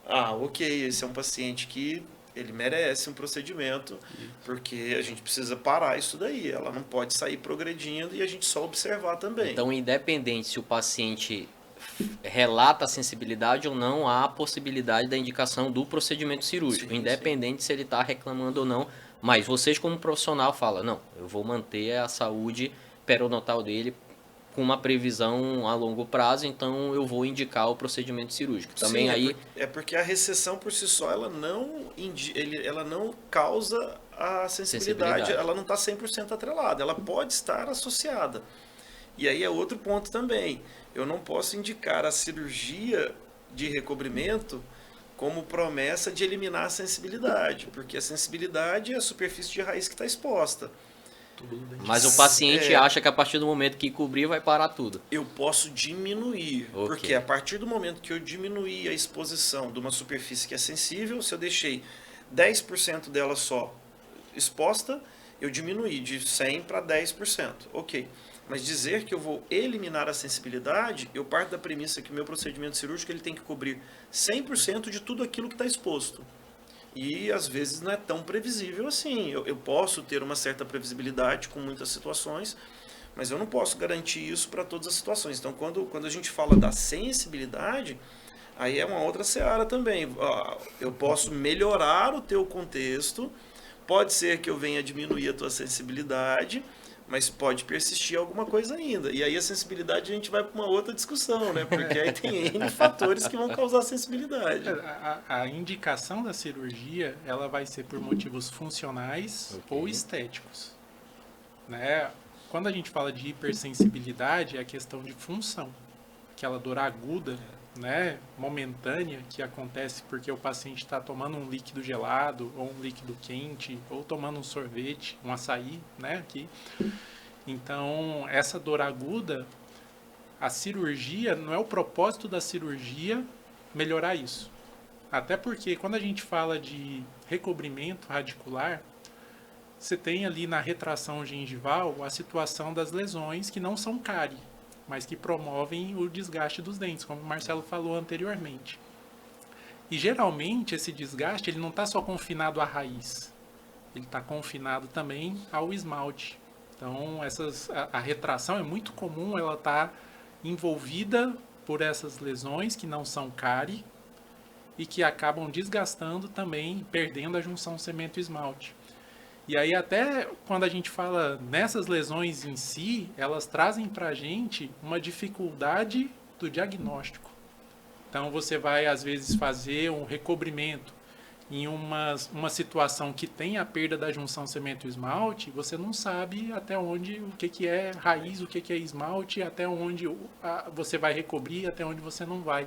Ok, esse é um paciente que ele merece um procedimento, porque a gente precisa parar isso daí, ela não pode sair progredindo e a gente só observar também. Então, independente se o paciente relata a sensibilidade ou não, há a possibilidade da indicação do procedimento cirúrgico, Sim, independente se ele está reclamando ou não. Mas vocês, como profissional, falam, não, eu vou manter a saúde periodontal dele com uma previsão a longo prazo, então eu vou indicar o procedimento cirúrgico. Também Sim, aí... é porque a recessão por si só, ela não causa a sensibilidade, ela não está 100% atrelada, ela pode estar associada. E aí é outro ponto também, eu não posso indicar a cirurgia de recobrimento como promessa de eliminar a sensibilidade, porque a sensibilidade é a superfície de raiz que está exposta. Mas o paciente acha que a partir do momento que cobrir vai parar tudo. Eu posso diminuir, porque a partir do momento que eu diminuir a exposição de uma superfície que é sensível, se eu deixei 10% dela só exposta, eu diminuí de 100 para 10%. Ok. Mas dizer que eu vou eliminar a sensibilidade, eu parto da premissa que o meu procedimento cirúrgico ele tem que cobrir 100% de tudo aquilo que está exposto. E às vezes não é tão previsível assim. Eu posso ter uma certa previsibilidade com muitas situações, mas eu não posso garantir isso para todas as situações. Então, quando a gente fala da sensibilidade, aí é uma outra seara também. Eu posso melhorar o teu contexto, pode ser que eu venha diminuir a tua sensibilidade, mas pode persistir alguma coisa ainda. E aí a sensibilidade a gente vai para uma outra discussão, né? Porque aí tem N fatores que vão causar sensibilidade. A indicação da cirurgia, ela vai ser por motivos funcionais ou estéticos. Né? Quando a gente fala de hipersensibilidade, é a questão de função. Aquela dor aguda, né, momentânea, que acontece porque o paciente está tomando um líquido gelado, ou um líquido quente, ou tomando um sorvete, um açaí, né, aqui. Então, essa dor aguda, a cirurgia, não é o propósito da cirurgia melhorar isso. Até porque quando a gente fala de recobrimento radicular, você tem ali na retração gengival a situação das lesões que não são cárie, mas que promovem o desgaste dos dentes, como o Marcelo falou anteriormente. E geralmente esse desgaste ele não está só confinado à raiz, ele está confinado também ao esmalte. Então a retração é muito comum, ela está envolvida por essas lesões que não são cárie e que acabam desgastando também, perdendo a junção cemento-esmalte. E aí até quando a gente fala nessas lesões em si, elas trazem para a gente uma dificuldade do diagnóstico. Então você vai às vezes fazer um recobrimento em uma situação que tem a perda da junção cemento-esmalte, você não sabe até onde, o que é raiz, o que é esmalte, até onde você vai recobrir, até onde você não vai.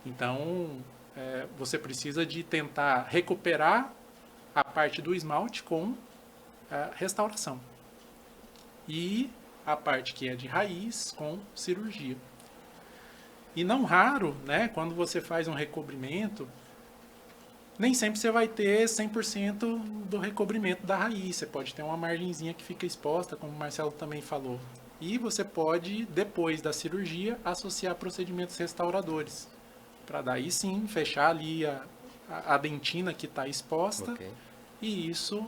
Então você precisa de tentar recuperar a parte do esmalte com a restauração. E a parte que é de raiz com cirurgia. E não raro, né, quando você faz um recobrimento, nem sempre você vai ter 100% do recobrimento da raiz. Você pode ter uma margenzinha que fica exposta, como o Marcelo também falou. E você pode, depois da cirurgia, associar procedimentos restauradores. Para daí sim fechar ali a dentina que está exposta. Okay. E isso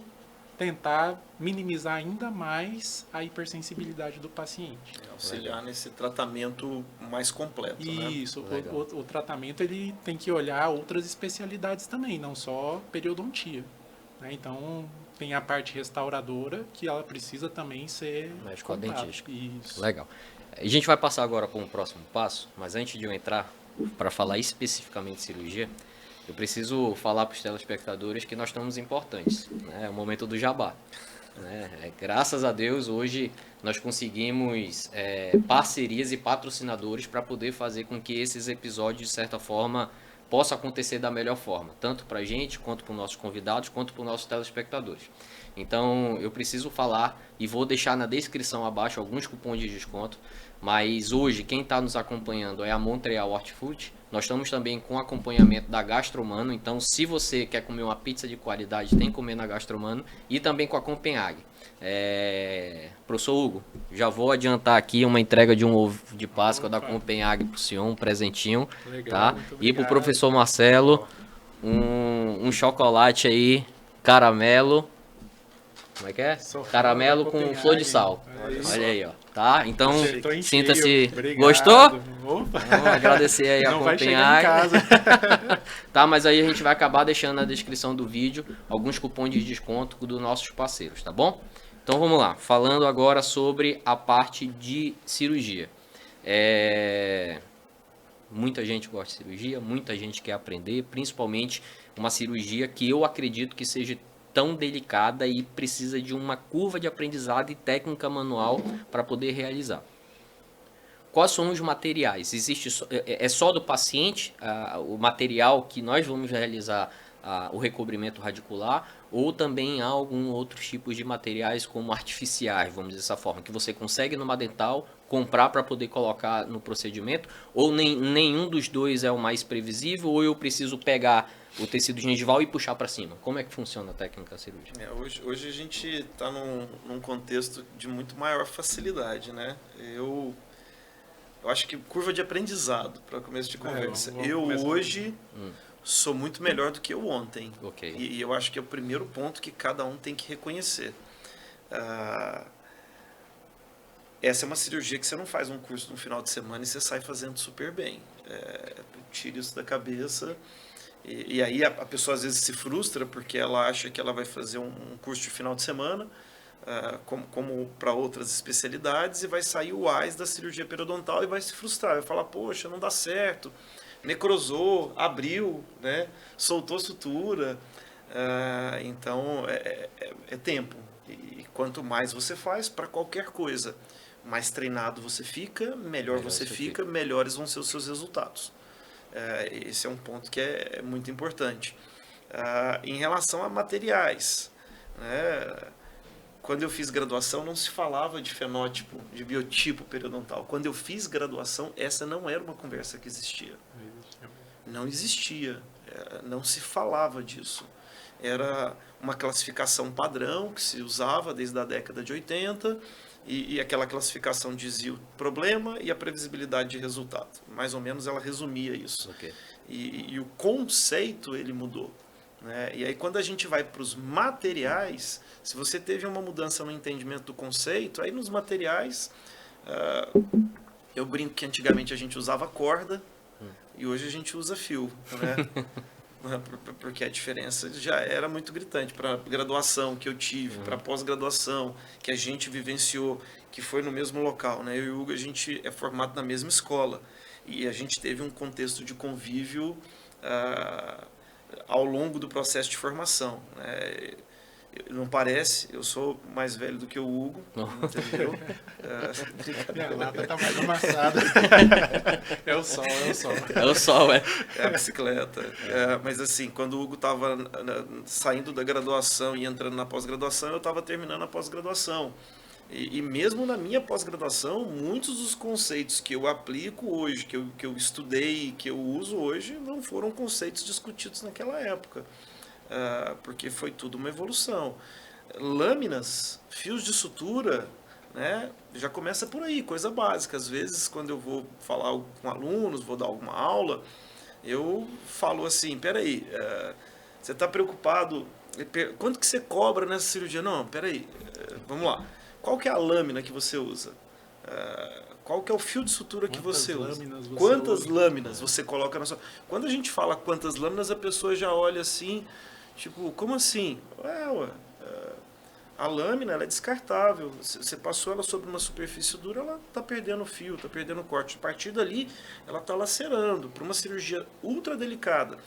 tentar minimizar ainda mais a hipersensibilidade do paciente. Auxiliar nesse tratamento mais completo. Isso, né? O tratamento ele tem que olhar outras especialidades também, não só periodontia. Né? Então tem a parte restauradora que ela precisa também ser médico dentista. Isso. Legal. A gente vai passar agora para o próximo passo, mas antes de eu entrar para falar especificamente de cirurgia, eu preciso falar para os telespectadores que nós estamos importantes, né? É o momento do jabá. Né? Graças a Deus, hoje nós conseguimos parcerias e patrocinadores para poder fazer com que esses episódios, de certa forma, possam acontecer da melhor forma, tanto para a gente, quanto para os nossos convidados, quanto para os nossos telespectadores. Então, eu preciso falar e vou deixar na descrição abaixo alguns cupons de desconto. Mas hoje, quem está nos acompanhando é a Montreal Hortifruti. Nós estamos também com acompanhamento da Gastromano. Então, se você quer comer uma pizza de qualidade, tem que comer na Gastromano. E também com a Copenhague. Professor Hugo, já vou adiantar aqui uma entrega de um ovo de Páscoa da Copenhague para o senhor, um presentinho. Legal, Tá? E para o professor Marcelo, um chocolate aí, caramelo. Como é que é? Caramelo com flor de sal. Olha aí, ó. Tá? Então, sinta-se. Gostou? Opa. Vamos agradecer aí a Não vai chegar em Copenhague. casa. Tá, mas aí a gente vai acabar deixando na descrição do vídeo alguns cupons de desconto dos nossos parceiros, tá bom? Então vamos lá. Falando agora sobre a parte de cirurgia. Muita gente gosta de cirurgia, muita gente quer aprender, principalmente uma cirurgia que eu acredito que seja tão delicada e precisa de uma curva de aprendizado e técnica manual para poder realizar. Quais são os materiais? É só do paciente o material que nós vamos realizar o recobrimento radicular, ou também há algum outros tipos de materiais como artificiais, vamos dizer dessa forma, que você consegue numa dental comprar para poder colocar no procedimento, ou nenhum dos dois é o mais previsível, ou eu preciso pegar o tecido gengival e puxar para cima? Como é que funciona a técnica cirúrgica? Hoje a gente está num contexto de muito maior facilidade, né? Eu acho que curva de aprendizado, para começo de conversa. Eu hoje sou muito melhor do que eu ontem. Okay. E eu acho que é o primeiro ponto que cada um tem que reconhecer. Essa é uma cirurgia que você não faz um curso no final de semana e você sai fazendo super bem. Tira isso da cabeça. E aí a pessoa às vezes se frustra porque ela acha que ela vai fazer um curso de final de semana, como para outras especialidades, e vai sair o AIS da cirurgia periodontal e vai se frustrar. Vai falar, poxa, não dá certo, necrosou, abriu, né? Soltou sutura. Então é tempo. E quanto mais você faz para qualquer coisa, mais treinado você fica, melhor você fica, melhores vão ser os seus resultados. Esse é um ponto que é muito importante. Em relação a materiais, né? Quando eu fiz graduação não se falava de fenótipo, de biotipo periodontal. Quando eu fiz graduação, essa não era uma conversa que existia. Não existia, não se falava disso. Era uma classificação padrão que se usava desde a década de 80, e aquela classificação dizia o problema e a previsibilidade de resultado. Mais ou menos ela resumia isso. Okay. E o conceito ele mudou, né? E aí quando a gente vai para os materiais, se você teve uma mudança no entendimento do conceito, aí nos materiais, eu brinco que antigamente a gente usava corda e hoje a gente usa fio, né? Porque a diferença já era muito gritante para a graduação que eu tive, para a pós-graduação que a gente vivenciou, que foi no mesmo local, né? Eu e o Hugo, a gente é formado na mesma escola e a gente teve um contexto de convívio ao longo do processo de formação, né? Não parece, eu sou mais velho do que o Hugo, entendeu? Minha lata tá mais amassada. É o sol. É o sol, É a bicicleta. Mas assim, quando o Hugo estava saindo da graduação e entrando na pós-graduação, eu estava terminando a pós-graduação. E mesmo na minha pós-graduação, muitos dos conceitos que eu aplico hoje, que eu estudei, que eu uso hoje, não foram conceitos discutidos naquela época. Porque foi tudo uma evolução. Lâminas, fios de sutura, né, já começa por aí, coisa básica. Às vezes, quando eu vou falar com alunos, vou dar alguma aula, eu falo assim, peraí, você está preocupado, quanto que você cobra nessa cirurgia? Não, peraí, vamos lá. Qual que é a lâmina que você usa? Qual que é o fio de sutura que você usa? Quantas lâminas você coloca na sua... Quando a gente fala quantas lâminas, a pessoa já olha assim, tipo, como assim? A lâmina ela é descartável. Você passou ela sobre uma superfície dura, ela está perdendo fio, está perdendo corte. A partir dali, ela está lacerando. Para uma cirurgia ultra delicada,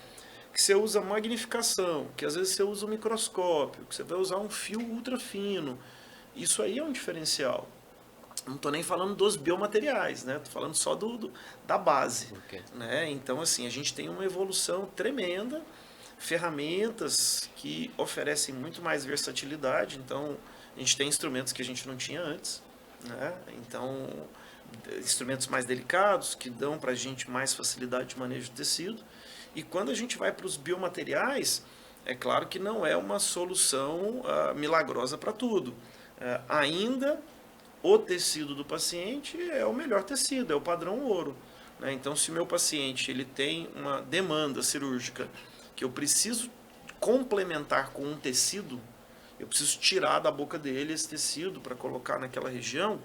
que você usa magnificação, que às vezes você usa um microscópio, que você vai usar um fio ultra fino. Isso aí é um diferencial. Não estou nem falando dos biomateriais, né? Estou falando só da base. Okay. Né? Então, assim, a gente tem uma evolução tremenda, ferramentas que oferecem muito mais versatilidade. Então, a gente tem instrumentos que a gente não tinha antes. Né? Então, instrumentos mais delicados, que dão para a gente mais facilidade de manejo de tecido. E quando a gente vai para os biomateriais, é claro que não é uma solução milagrosa para tudo. Ainda o tecido do paciente é o melhor tecido, é o padrão ouro. Né? Então, se o meu paciente ele tem uma demanda cirúrgica que eu preciso complementar com um tecido, eu preciso tirar da boca dele esse tecido para colocar naquela região,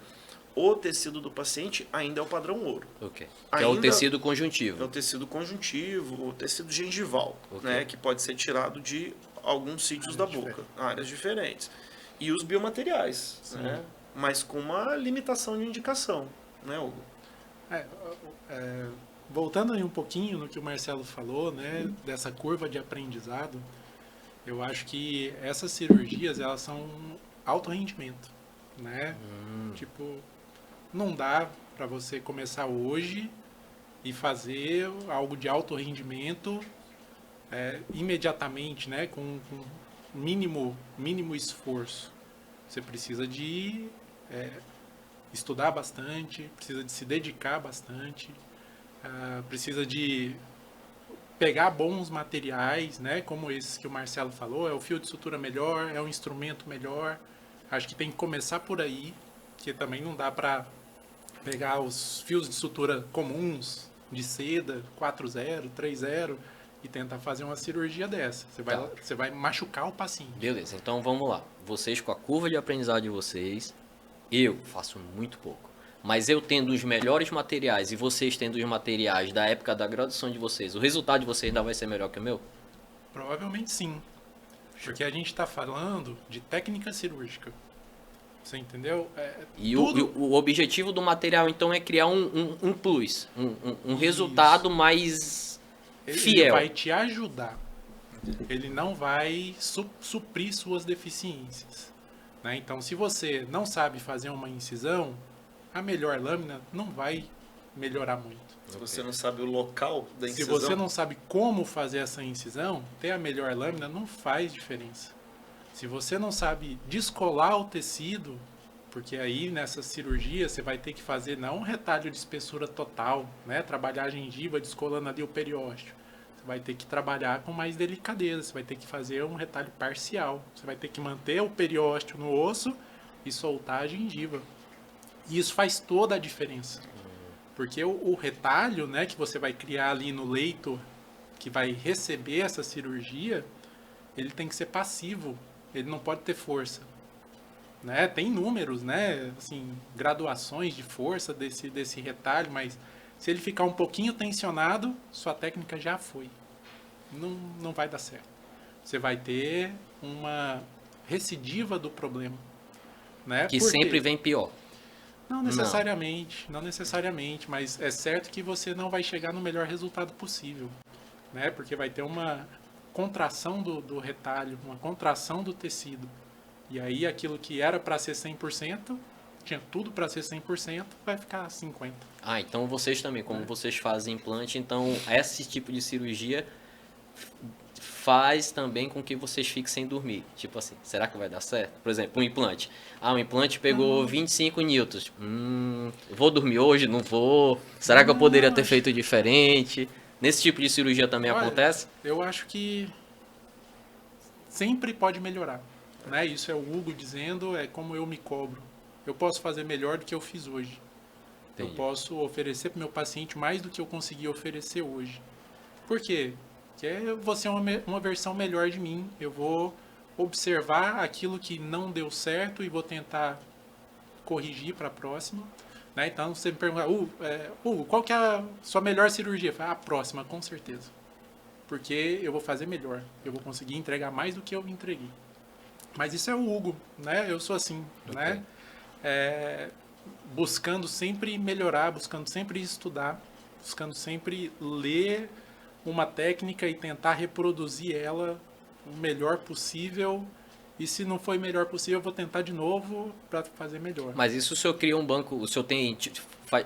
o tecido do paciente ainda é o padrão ouro. Ok. Que é o tecido conjuntivo. É o tecido conjuntivo, o tecido gengival, né? Que pode ser tirado de alguns sítios da boca, áreas diferentes. E os biomateriais, né? Mas com uma limitação de indicação, né, Hugo? Voltando aí um pouquinho no que o Marcelo falou, né, dessa curva de aprendizado, eu acho que essas cirurgias, elas são alto rendimento, né? Tipo, não dá para você começar hoje e fazer algo de alto rendimento imediatamente, né, com mínimo esforço. Você precisa de estudar bastante, precisa de se dedicar bastante, precisa de pegar bons materiais, né, como esses que o Marcelo falou, é o fio de sutura melhor, é um instrumento melhor. Acho que tem que começar por aí, que também não dá para pegar os fios de sutura comuns de seda, 4.0, 3.0 e tentar fazer uma cirurgia dessa. Você vai machucar o paciente. Beleza, então vamos lá. Vocês com a curva de aprendizado de vocês, eu faço muito pouco. Mas eu tendo os melhores materiais e vocês tendo os materiais da época da graduação de vocês, o resultado de vocês ainda vai ser melhor que o meu? Provavelmente sim. Porque a gente está falando de técnica cirúrgica. Você entendeu? E o objetivo do material, então, é criar um plus, um resultado mais fiel. Ele vai te ajudar. Ele não vai suprir suas deficiências. Né? Então, se você não sabe fazer uma incisão, a melhor lâmina não vai melhorar muito. Se você não sabe o local da incisão... Se você não sabe como fazer essa incisão, ter a melhor lâmina não faz diferença. Se você não sabe descolar o tecido, porque aí nessa cirurgia você vai ter que fazer não um retalho de espessura total, né? Trabalhar a gengiva descolando ali o periósteo. Você vai ter que trabalhar com mais delicadeza, você vai ter que fazer um retalho parcial. Você vai ter que manter o periósteo no osso e soltar a gengiva. E isso faz toda a diferença. Porque o retalho, né, que você vai criar ali no leito, que vai receber essa cirurgia, ele tem que ser passivo. Ele não pode ter força. Né? Tem números, né? Assim, graduações de força desse retalho, mas se ele ficar um pouquinho tensionado, sua técnica já foi. Não vai dar certo. Você vai ter uma recidiva do problema. Né? Que sempre vem pior. Não necessariamente, mas é certo que você não vai chegar no melhor resultado possível. Né? Porque vai ter uma contração do retalho, uma contração do tecido. E aí aquilo que era para ser 100%, tinha tudo para ser 100%, vai ficar 50%. Ah, então vocês também, como vocês fazem implante, então esse tipo de cirurgia faz também com que vocês fiquem sem dormir. Tipo assim, será que vai dar certo? Por exemplo, um implante. Ah, o implante pegou 25 newtons. Vou dormir hoje? Não vou. Será que eu poderia ter feito diferente? Nesse tipo de cirurgia também acontece? Eu acho que sempre pode melhorar. Né? Isso é o Hugo dizendo, é como eu me cobro. Eu posso fazer melhor do que eu fiz hoje. Entendi. Eu posso oferecer para o meu paciente mais do que eu consegui oferecer hoje. Por quê? Porque eu vou ser uma versão melhor de mim. Eu vou observar aquilo que não deu certo e vou tentar corrigir para a próxima. Né? Então, você me pergunta, Hugo, qual que é a sua melhor cirurgia? Eu falo, a próxima, com certeza. Porque eu vou fazer melhor. Eu vou conseguir entregar mais do que eu entreguei. Mas isso é o Hugo, né? Eu sou assim, né? Buscando sempre melhorar, buscando sempre estudar, buscando sempre ler uma técnica e tentar reproduzir ela o melhor possível. E se não foi melhor possível, eu vou tentar de novo para fazer melhor. Mas isso o senhor cria um banco, o senhor tem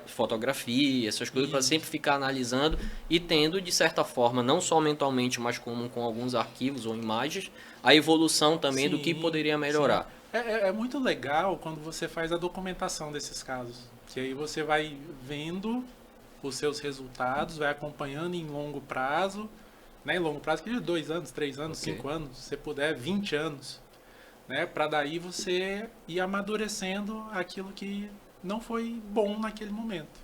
fotografia, essas coisas para sempre ficar analisando e tendo, de certa forma, não só mentalmente, mas como com alguns arquivos ou imagens, a evolução também do que poderia melhorar. É muito legal quando você faz a documentação desses casos. Que aí você vai vendo os seus resultados, vai acompanhando em longo prazo, né? Em longo prazo, que de 2 anos, 3 anos, Ok. 5 anos, se puder, 20 anos, né? Para daí você ir amadurecendo aquilo que não foi bom naquele momento.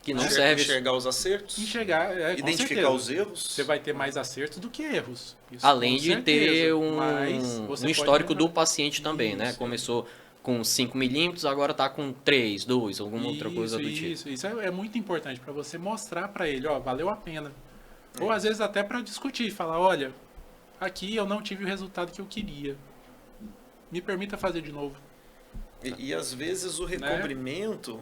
Que não serve. Enxergar os acertos, Enxergar, com identificar certeza. os erros. Você vai ter mais acertos do que erros. Isso Além com de ter certeza, mas você um pode histórico do melhorar. paciente também, né? Isso. Começou com 5 milímetros, agora tá com 3, 2, alguma outra coisa do tipo. Isso é muito importante para você mostrar para ele, ó, valeu a pena. Ou às vezes até para discutir, falar, olha, aqui eu não tive o resultado que eu queria. Me permita fazer de novo. E às vezes o recobrimento,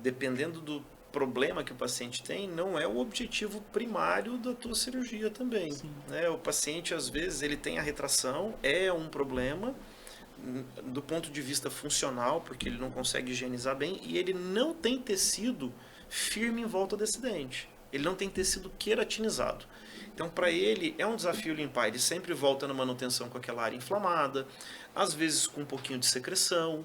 dependendo do problema que o paciente tem, não é o objetivo primário da tua cirurgia também. Né? O paciente, às vezes, ele tem a retração, é um problema do ponto de vista funcional, porque ele não consegue higienizar bem, e ele não tem tecido firme em volta desse dente. Ele não tem tecido queratinizado. Então, para ele, é um desafio limpar. Ele sempre volta na manutenção com aquela área inflamada, às vezes com um pouquinho de secreção,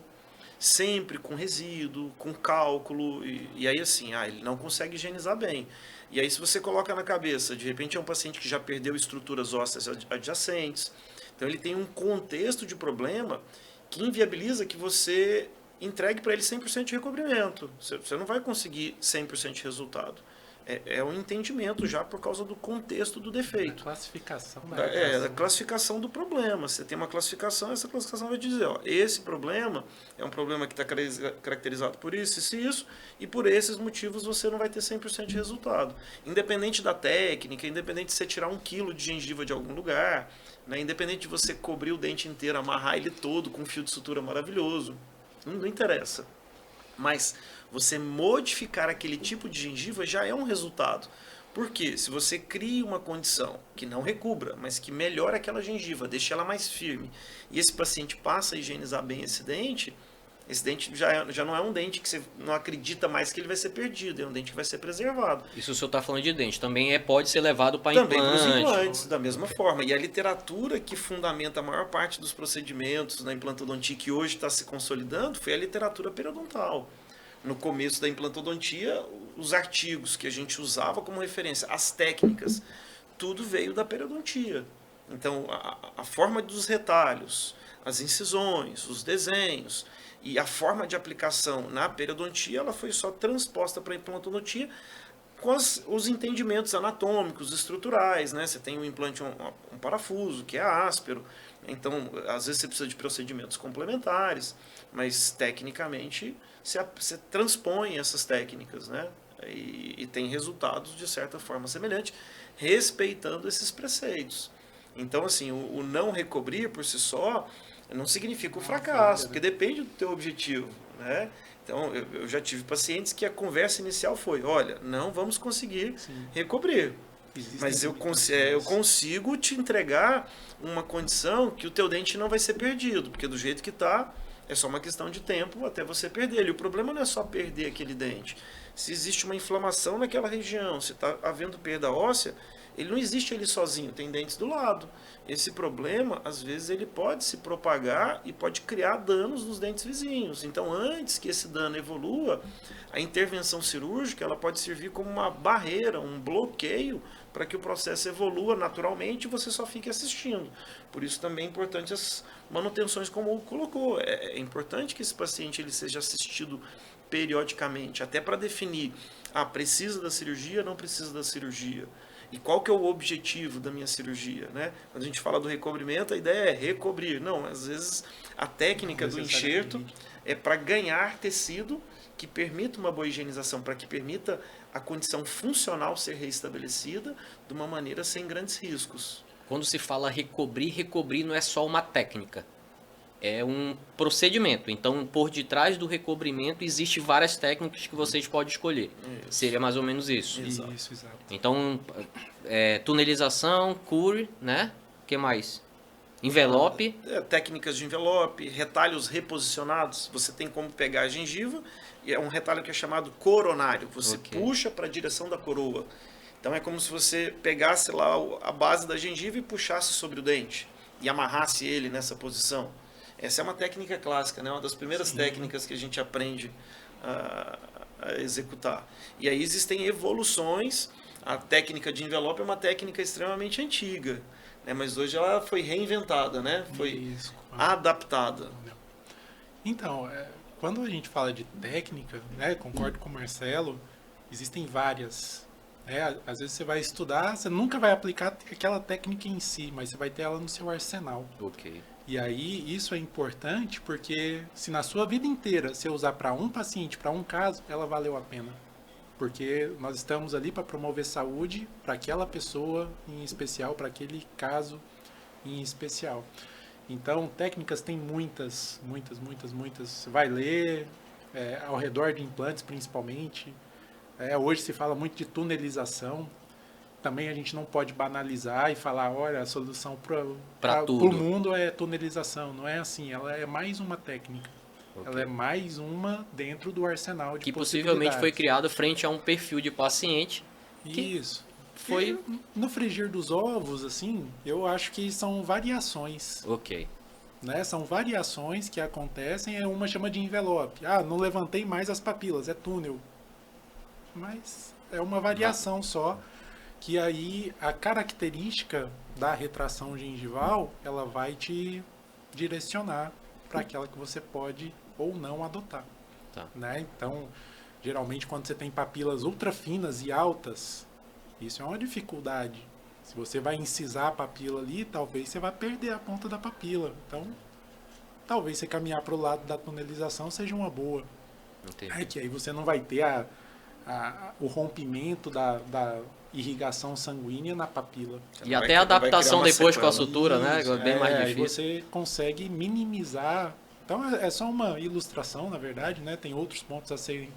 sempre com resíduo, com cálculo, e aí assim, ele não consegue higienizar bem. E aí se você coloca na cabeça, de repente é um paciente que já perdeu estruturas ósseas adjacentes, então ele tem um contexto de problema que inviabiliza que você entregue para ele 100% de recobrimento. Você não vai conseguir 100% de resultado. É um entendimento já por causa do contexto do defeito. A classificação A classificação do problema. Você tem uma classificação, essa classificação vai dizer, ó, esse problema é um problema que está caracterizado por isso, isso, e por esses motivos você não vai ter 100% de resultado. Independente da técnica, independente de você tirar 1 quilo de gengiva de algum lugar, né, independente de você cobrir o dente inteiro, amarrar ele todo com um fio de sutura maravilhoso, não interessa. Mas você modificar aquele tipo de gengiva já é um resultado. Porque se você cria uma condição que não recubra, mas que melhora aquela gengiva, deixa ela mais firme, e esse paciente passa a higienizar bem esse dente já não é um dente que você não acredita mais que ele vai ser perdido, é um dente que vai ser preservado. Isso o senhor está falando de dente. Também pode ser levado para Também para os implante. implantes, da mesma forma. E a literatura que fundamenta a maior parte dos procedimentos na implantodontia que hoje está se consolidando foi a literatura periodontal. No começo da implantodontia, os artigos que a gente usava como referência, as técnicas, tudo veio da periodontia. Então, a forma dos retalhos, as incisões, os desenhos e a forma de aplicação na periodontia, ela foi só transposta para a implantodontia com os entendimentos anatômicos, estruturais, né? Você tem um implante, um parafuso, que é áspero, então, às vezes você precisa de procedimentos complementares, mas tecnicamente você transpõe essas técnicas, né? E tem resultados de certa forma semelhante, respeitando esses preceitos. Então, assim, o não recobrir por si só não significa o fracasso, porque depende do teu objetivo, né? Então, eu já tive pacientes que a conversa inicial foi, olha, não vamos conseguir recobrir, mas eu consigo te entregar uma condição que o teu dente não vai ser perdido, porque do jeito que está, é só uma questão de tempo até você perder ele. O problema não é só perder aquele dente. Se existe uma inflamação naquela região, se está havendo perda óssea, ele não existe ali sozinho, tem dentes do lado. Esse problema, às vezes, ele pode se propagar e pode criar danos nos dentes vizinhos. Então, antes que esse dano evolua, a intervenção cirúrgica ela pode servir como uma barreira, um bloqueio para que o processo evolua naturalmente e você só fique assistindo. Por isso também é importante as manutenções, como o colocou. É importante que esse paciente ele seja assistido periodicamente, até para definir, precisa da cirurgia, não precisa da cirurgia. E qual que é o objetivo da minha cirurgia, né? Quando a gente fala do recobrimento, a ideia é recobrir. Não, às vezes a técnica do enxerto é para ganhar tecido que permita uma boa higienização, para que permita a condição funcional ser reestabelecida de uma maneira sem grandes riscos. Quando se fala recobrir não é só uma técnica. É um procedimento. Então, por detrás do recobrimento, existe várias técnicas que vocês podem escolher. Isso. Seria mais ou menos isso. Exato. Então, tunelização, cure, né? O que mais? Envelope. Técnicas de envelope, retalhos reposicionados. Você tem como pegar a gengiva, e é um retalho que é chamado coronário. Você puxa para a direção da coroa. Então, é como se você pegasse lá a base da gengiva e puxasse sobre o dente. E amarrasse ele nessa posição. Essa é uma técnica clássica, né? Uma das primeiras Sim. técnicas que a gente aprende a executar. E aí existem evoluções. A técnica de envelope é uma técnica extremamente antiga, né? Mas hoje ela foi reinventada, né? Foi Isso. adaptada. Então, quando a gente fala de técnica, né, concordo com o Marcelo, existem várias. Às vezes você vai estudar, você nunca vai aplicar aquela técnica em si, mas você vai ter ela no seu arsenal. Ok. E aí isso é importante porque se na sua vida inteira você usar para um paciente, para um caso, ela valeu a pena. Porque nós estamos ali para promover saúde para aquela pessoa em especial, para aquele caso em especial. Então, técnicas tem muitas. Você vai ler ao redor de implantes, principalmente. Hoje se fala muito de tunelização. Também a gente não pode banalizar e falar, olha, a solução para o mundo é tunelização. Não é assim, ela é mais uma técnica. Okay. Ela é mais uma dentro do arsenal de que possivelmente foi criado frente a um perfil de paciente. Isso. Foi no frigir dos ovos, assim, eu acho que são variações. Ok. Né? São variações que acontecem, uma chama de envelope. Ah, não levantei mais as papilas, é túnel. Mas é uma variação só, que aí a característica da retração gengival, ela vai te direcionar para aquela que você pode ou não adotar. Tá. Né? Então, geralmente quando você tem papilas ultra finas e altas, isso é uma dificuldade. Se você vai incisar a papila ali, talvez você vai perder a ponta da papila. Então, talvez você caminhar para o lado da tunelização seja uma boa. Entendi. Que aí você não vai ter o rompimento da irrigação sanguínea na papila. E até a adaptação depois com a sutura, né? É bem mais difícil. Aí você consegue minimizar. Então é só uma ilustração, na verdade, né? Tem outros pontos a serem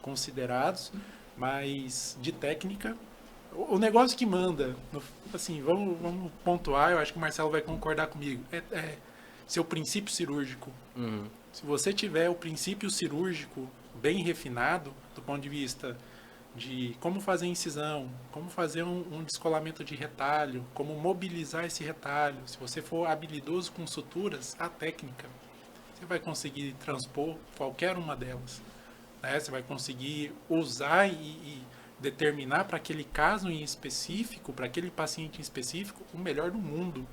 considerados, mas de técnica, o negócio que manda, assim, vamos pontuar, eu acho que o Marcelo vai concordar comigo, é seu princípio cirúrgico. Uhum. Se você tiver o princípio cirúrgico bem refinado, do ponto de vista de como fazer incisão, como fazer um descolamento de retalho, como mobilizar esse retalho. Se você for habilidoso com suturas, a técnica, você vai conseguir transpor qualquer uma delas. Né? Você vai conseguir usar e determinar para aquele caso em específico, para aquele paciente em específico, o melhor do mundo.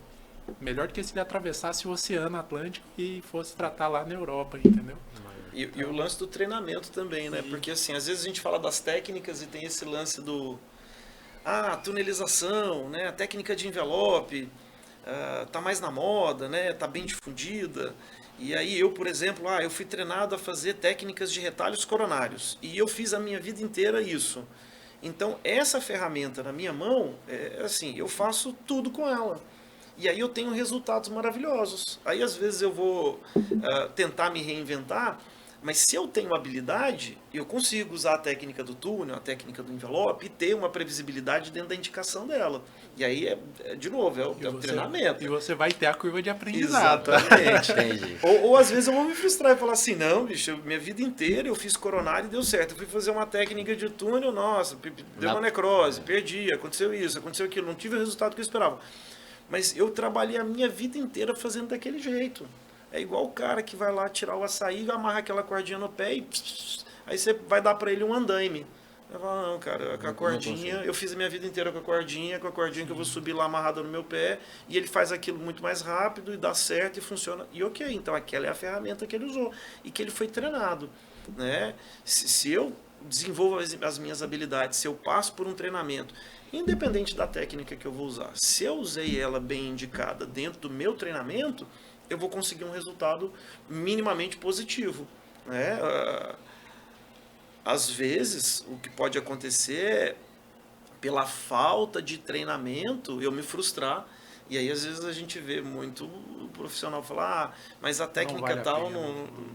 Melhor do que se ele atravessasse o Oceano Atlântico e fosse tratar lá na Europa, entendeu? E o lance do treinamento também, né? Porque assim, às vezes a gente fala das técnicas e tem esse lance do tunelização, né? A técnica de envelope tá mais na moda, né? Tá bem difundida. E aí eu, por exemplo, eu fui treinado a fazer técnicas de retalhos coronários. E eu fiz a minha vida inteira isso. Então, essa ferramenta na minha mão, assim, eu faço tudo com ela. E aí eu tenho resultados maravilhosos. Aí às vezes eu vou tentar me reinventar, mas se eu tenho habilidade, eu consigo usar a técnica do túnel, a técnica do envelope e ter uma previsibilidade dentro da indicação dela. E aí, de novo, é o treinamento. E você vai ter a curva de aprendizado. Exatamente. ou às vezes eu vou me frustrar e falar assim, não, bicho, minha vida inteira eu fiz coronário e deu certo. Eu fui fazer uma técnica de túnel, nossa, deu uma necrose, perdi, aconteceu isso, aconteceu aquilo, não tive o resultado que eu esperava. Mas eu trabalhei a minha vida inteira fazendo daquele jeito. É igual o cara que vai lá tirar o açaí, amarra aquela cordinha no pé e aí você vai dar pra ele um andaime. Eu falo, não, cara, com a cordinha, eu fiz a minha vida inteira com a cordinha que eu vou subir lá amarrada no meu pé, e ele faz aquilo muito mais rápido e dá certo e funciona. E ok, então aquela é a ferramenta que ele usou e que ele foi treinado. Né? Se eu desenvolvo as minhas habilidades, se eu passo por um treinamento, independente da técnica que eu vou usar, se eu usei ela bem indicada dentro do meu treinamento, eu vou conseguir um resultado minimamente positivo. Né? Às vezes, o que pode acontecer é, pela falta de treinamento, eu me frustrar. E aí, às vezes, a gente vê muito o profissional falar, mas a técnica tal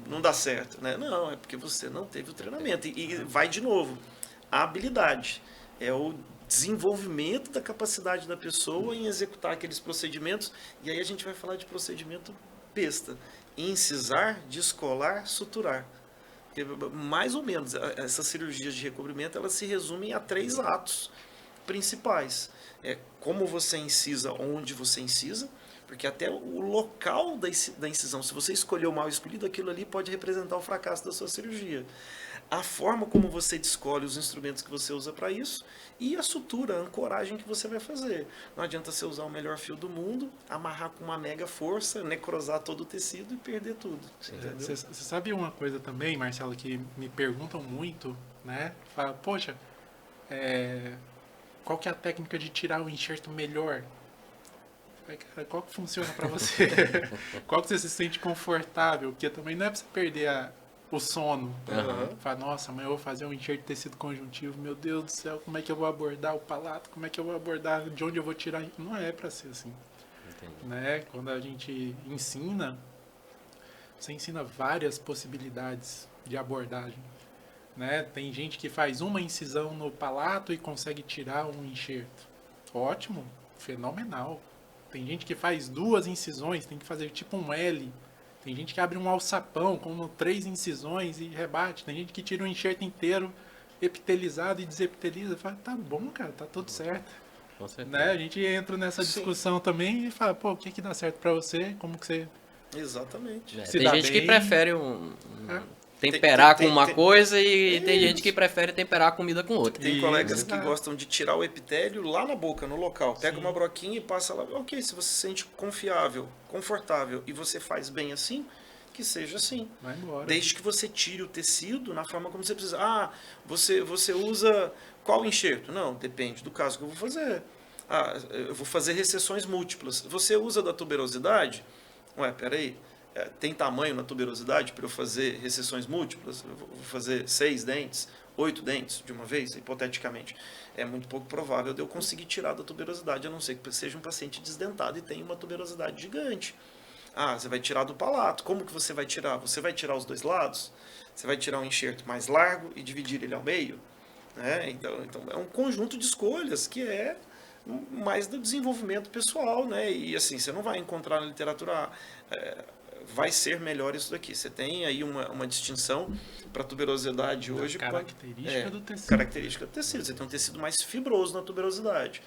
não dá certo. Né? Não, é porque você não teve o treinamento. E vai de novo, a habilidade. É o desenvolvimento da capacidade da pessoa em executar aqueles procedimentos. E aí a gente vai falar de procedimento besta. Incisar, descolar, suturar. Porque, mais ou menos, essas cirurgias de recobrimento, elas se resumem a 3 atos principais. É como você incisa, onde você incisa, Porque até o local da incisão, se você escolheu mal escolhido, aquilo ali pode representar o fracasso da sua cirurgia. A forma como você escolhe os instrumentos que você usa para isso e a sutura, a ancoragem que você vai fazer. Não adianta você usar o melhor fio do mundo, amarrar com uma mega força, necrosar todo o tecido e perder tudo. Você sabe uma coisa também, Marcelo, que me perguntam muito, né? Fala, poxa, qual que é a técnica de tirar o enxerto melhor? Cara, qual que funciona para você? Qual que você se sente confortável? Porque também não é para você perder o sono. Fala, nossa, amanhã eu vou fazer um enxerto de tecido conjuntivo. Meu Deus do céu, como é que eu vou abordar o palato? Como é que eu vou abordar? De onde eu vou tirar? Não é para ser assim. Entendi. Né? Quando a gente ensina, você ensina várias possibilidades de abordagem. Né? Tem gente que faz uma incisão no palato e consegue tirar um enxerto. Ótimo, fenomenal. Tem gente que faz 2 incisões, tem que fazer tipo um L. Tem gente que abre um alçapão com 3 incisões e rebate. Tem gente que tira um enxerto inteiro epitelizado e desepiteliza. Fala, tá bom, cara, tá tudo certo. Com certeza. Né? A gente entra nessa discussão também e fala, pô, o que dá certo pra você? Como que você... Exatamente. Tem gente que bem. prefere temperar Tem- com uma tem- coisa e tem Isso. gente que prefere temperar a comida com outra. Tem colegas que Exato. gostam de tirar o epitélio lá na boca, no local. Pega Sim. uma broquinha e passa lá. Ok, se você se sente confiável, confortável e você faz bem assim, que seja assim. Vai embora. Desde que você tire o tecido na forma como você precisa. Ah, você usa qual enxerto? Não, depende do caso que eu vou fazer. Ah, eu vou fazer recessões múltiplas. Você usa da tuberosidade? Ué, peraí. Tem tamanho na tuberosidade para eu fazer recessões múltiplas? Eu vou fazer 6 dentes, 8 dentes de uma vez, hipoteticamente. É muito pouco provável de eu conseguir tirar da tuberosidade, a não ser que seja um paciente desdentado e tenha uma tuberosidade gigante. Ah, você vai tirar do palato. Como que você vai tirar? Você vai tirar os 2 lados? Você vai tirar um enxerto mais largo e dividir ele ao meio? Então é um conjunto de escolhas que é mais do desenvolvimento pessoal, né? E assim, você não vai encontrar na literatura, vai ser melhor isso daqui. Você tem aí uma distinção para tuberosidade hoje. Característica do tecido. Característica do tecido. Você tem um tecido mais fibroso na tuberosidade.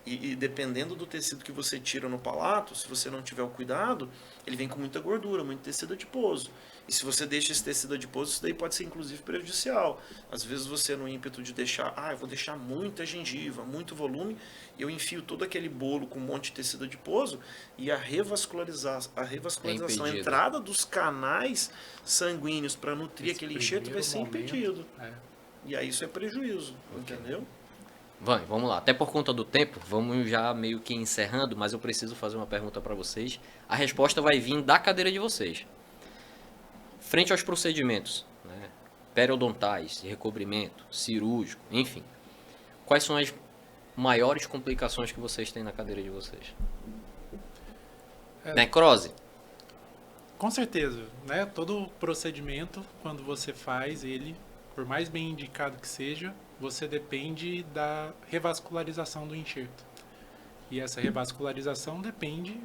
E dependendo do tecido que você tira no palato, se você não tiver o cuidado, ele vem com muita gordura, muito tecido adiposo. E se você deixa esse tecido adiposo, isso daí pode ser inclusive prejudicial. Às vezes você, no ímpeto de deixar, eu vou deixar muita gengiva, muito volume, eu enfio todo aquele bolo com um monte de tecido adiposo e a revascularização, a entrada dos canais sanguíneos para nutrir Esse aquele enxerto vai ser impedido. É. E aí isso é prejuízo, entendeu? Vamos lá. Até por conta do tempo, vamos já meio que encerrando, mas eu preciso fazer uma pergunta para vocês. A resposta vai vir da cadeira de vocês. Frente aos procedimentos, né, periodontais, recobrimento, cirúrgico, enfim. Quais são as maiores complicações que vocês têm na cadeira de vocês? Necrose? Com certeza, né? Todo procedimento, quando você faz ele, por mais bem indicado que seja, você depende da revascularização do enxerto. E essa revascularização depende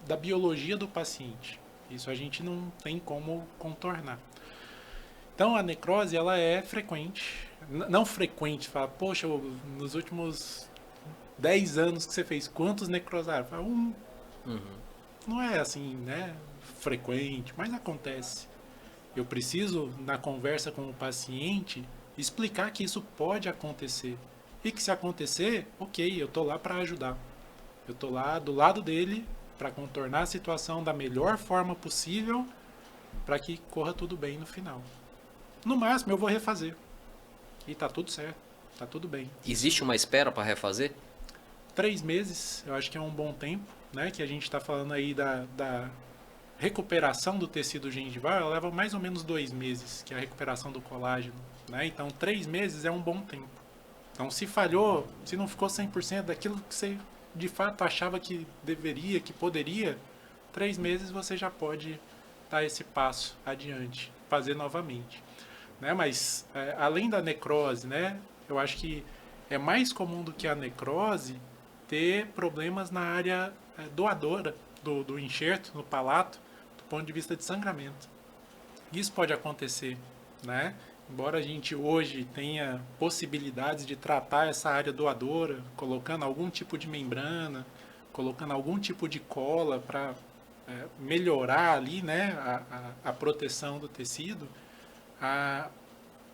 da biologia do paciente. Isso a gente não tem como contornar. Então a necrose ela é frequente, não frequente, fala, poxa, nos últimos 10 anos que você fez, quantos necrosaram? Fala, Não é assim, né, frequente, mas acontece. Eu preciso, na conversa com o paciente, explicar que isso pode acontecer. E que se acontecer, ok, eu tô lá para ajudar. Eu tô lá do lado dele para contornar a situação da melhor forma possível para que corra tudo bem no final. No máximo, eu vou refazer. E tá tudo certo, tá tudo bem. Existe uma espera para refazer? 3 meses, eu acho que é um bom tempo, né? Que a gente está falando aí da recuperação do tecido gengival, ela leva mais ou menos 2 meses, que é a recuperação do colágeno, né? Então, 3 meses é um bom tempo. Então, se falhou, se não ficou 100% daquilo que você de fato achava que deveria, que poderia, 3 meses você já pode dar esse passo adiante, fazer novamente. Né? Mas, além da necrose, né? Eu acho que é mais comum do que a necrose ter problemas na área doadora do enxerto, no palato, do ponto de vista de sangramento. Isso pode acontecer, né? Embora a gente hoje tenha possibilidades de tratar essa área doadora, colocando algum tipo de membrana, colocando algum tipo de cola para melhorar ali, né, a proteção do tecido,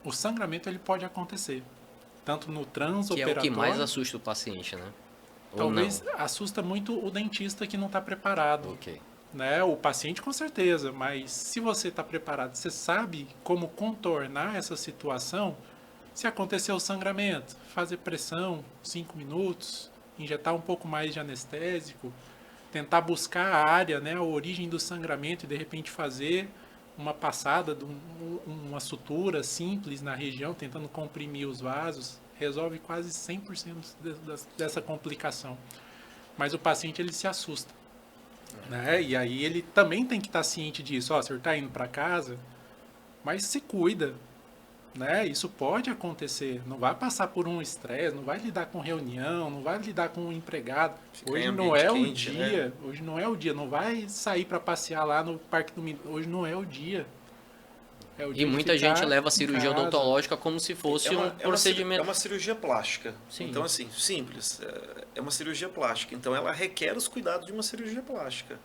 o sangramento ele pode acontecer, tanto no Que é transoperatório. o que mais assusta o paciente, né? Ou Talvez não? assusta muito o dentista que não está preparado. Ok. Né? O paciente com certeza, mas se você está preparado, você sabe como contornar essa situação, se acontecer o sangramento, fazer pressão 5 minutos, injetar um pouco mais de anestésico, tentar buscar a área, né, a origem do sangramento e de repente fazer uma passada, uma sutura simples na região, tentando comprimir os vasos, resolve quase 100% dessa complicação. Mas o paciente ele se assusta. Né? E aí ele também tem que estar ciente disso. Ó, o senhor está indo para casa, mas se cuida. Né? Isso pode acontecer. Não vai passar por um estresse, não vai lidar com reunião, não vai lidar com um empregado. Hoje não é o dia. Hoje não é o dia. Não vai sair para passear lá no Parque do Mineiro. Hoje não é o dia. É o dia E muita gente leva a cirurgia odontológica como se fosse um procedimento. É uma cirurgia plástica. Sim. Então, assim, simples. É uma cirurgia plástica. Então, ela requer os cuidados de uma cirurgia plástica.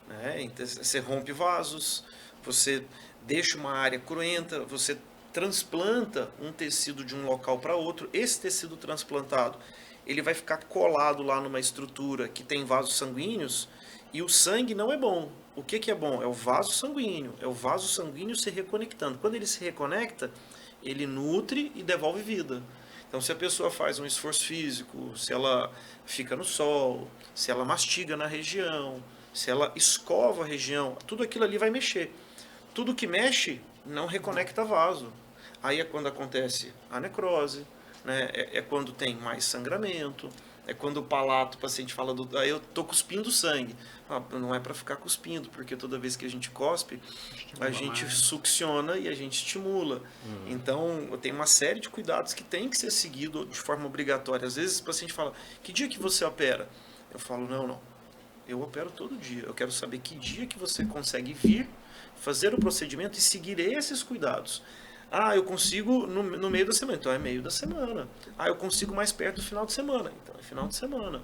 Né? Então, você rompe vasos, você deixa uma área cruenta, você transplanta um tecido de um local para outro. Esse tecido transplantado, ele vai ficar colado lá numa estrutura que tem vasos sanguíneos e o sangue não é bom. O que é bom? É o vaso sanguíneo. É o vaso sanguíneo se reconectando. Quando ele se reconecta, ele nutre e devolve vida. Então, se a pessoa faz um esforço físico, se ela fica no sol, se ela mastiga na região, se ela escova a região, tudo aquilo ali vai mexer. Tudo que mexe não reconecta vaso. Aí é quando acontece a necrose, né? É quando tem mais sangramento, é quando o palato, o paciente fala, aí eu tô cuspindo sangue. Não é para ficar cuspindo, porque toda vez que a gente cospe, a gente succiona e a gente estimula. Então, tem uma série de cuidados que tem que ser seguido de forma obrigatória. Às vezes o paciente fala, que dia que você opera? Eu falo, não. Eu opero todo dia. Eu quero saber que dia que você consegue vir, fazer o procedimento e seguir esses cuidados. Eu consigo no meio da semana. Então, é meio da semana. Eu consigo mais perto do final de semana. Então, é final de semana.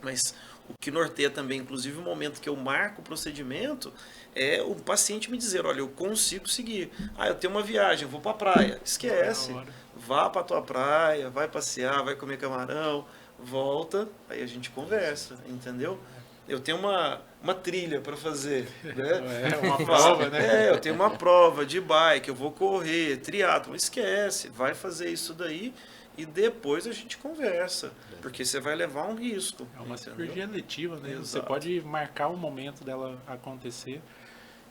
Mas o que norteia também, inclusive, o momento que eu marco o procedimento, é o paciente me dizer, olha, eu consigo seguir. Eu tenho uma viagem, eu vou para a praia. Esquece. Vá para a tua praia, vai passear, vai comer camarão, volta, aí a gente conversa, entendeu? Eu tenho uma trilha para fazer, né? É uma prova, né? Eu tenho uma prova de bike, eu vou correr, triatlo, esquece, vai fazer isso daí e depois a gente conversa, porque você vai levar um risco. É uma cirurgia letiva, né? Exato. Você pode marcar o momento dela acontecer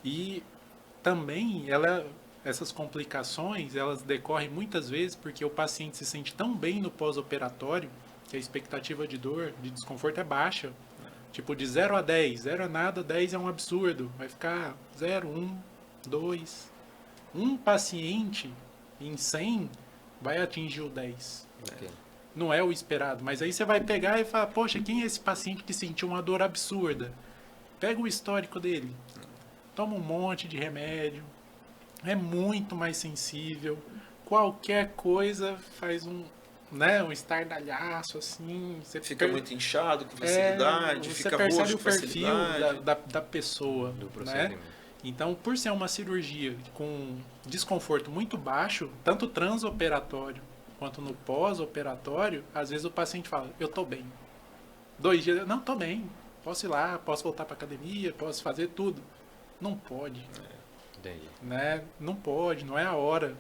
e também essas complicações, elas decorrem muitas vezes porque o paciente se sente tão bem no pós-operatório que a expectativa de dor, de desconforto é baixa. Tipo, de 0 a 10. 0 é nada, 10 é um absurdo. Vai ficar 0, 1, 2. Um paciente em 100 vai atingir o 10. Okay. Não é o esperado. Mas aí você vai pegar e falar, poxa, quem é esse paciente que sentiu uma dor absurda? Pega o histórico dele. Toma um monte de remédio. É muito mais sensível. Qualquer coisa faz um estardalhaço, assim. Você fica muito inchado, com facilidade, fica roxo com facilidade. Você percebe o perfil da pessoa, do procedimento. Né? Então, por ser uma cirurgia com desconforto muito baixo, tanto transoperatório quanto no pós-operatório, às vezes o paciente fala, eu tô bem. 2 dias, não, tô bem. Posso ir lá, posso voltar para academia, posso fazer tudo. Não pode. Entendi. Né? Não pode, não é a hora.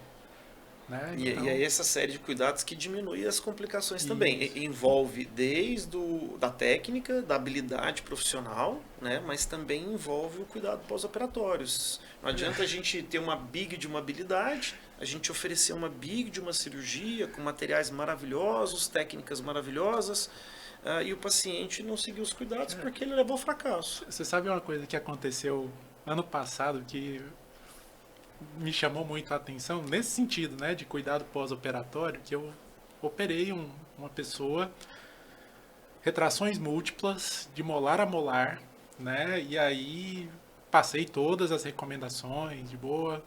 Né? Então... E aí essa série de cuidados que diminui as complicações também. Envolve desde da técnica, da habilidade profissional, né? Mas também envolve o cuidado pós-operatórios. Não adianta a gente ter uma big de uma habilidade, a gente oferecer uma big de uma cirurgia com materiais maravilhosos, técnicas maravilhosas, e o paciente não seguir os cuidados porque ele levou ao fracasso. Você sabe uma coisa que aconteceu ano passado que me chamou muito a atenção nesse sentido, né, de cuidado pós-operatório, que eu operei uma pessoa, retrações múltiplas, de molar a molar, né, e aí passei todas as recomendações, de boa,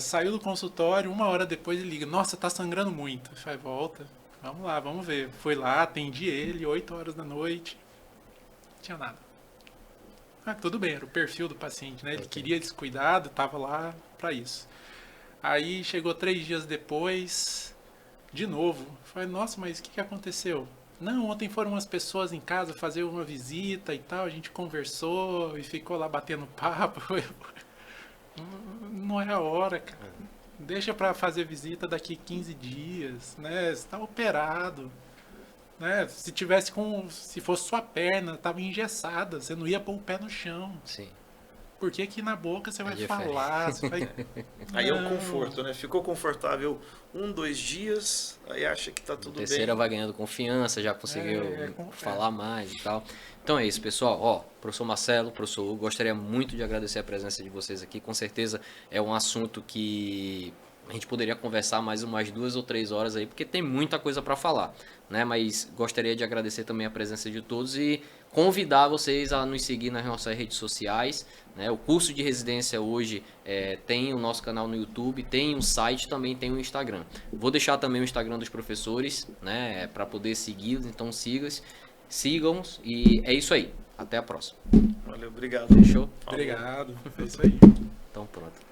saiu do consultório, 1 hora depois ele liga, nossa, tá sangrando muito, vai, volta, vamos lá, vamos ver, fui lá, atendi ele, 8 horas da noite, tinha nada. Ah, tudo bem, era o perfil do paciente, né? Ele Ok. queria esse cuidado, estava lá para isso. Aí chegou 3 dias depois, de novo. Falei, nossa, mas o que aconteceu? Não, ontem foram umas pessoas em casa fazer uma visita e tal, a gente conversou e ficou lá batendo papo. Não é a hora, cara. Deixa pra fazer visita daqui 15 dias, né? Você tá operado, né? Se fosse sua perna, tava engessada, você não ia pôr o pé no chão. Sim. Por que que na boca você vai diferente. falar? Você vai... Aí é o Não. conforto, né? Ficou confortável 1, 2 dias, aí acha que tá tudo Terceira bem. vai ganhando confiança, já conseguiu falar mais e tal. Então é isso, pessoal. Ó, professor Marcelo, professor Hugo, gostaria muito de agradecer a presença de vocês aqui. Com certeza é um assunto que a gente poderia conversar mais umas 2 ou 3 horas aí, porque tem muita coisa para falar, né? Mas gostaria de agradecer também a presença de todos e convidar vocês a nos seguir nas nossas redes sociais, né? O curso de residência hoje tem o nosso canal no YouTube, tem um site, também tem o Instagram. Vou deixar também o Instagram dos professores, né? Para poder seguir, então sigam-os e é isso aí. Até a próxima. Valeu, obrigado. Fechou? Falou. Obrigado, é isso aí. Então pronto.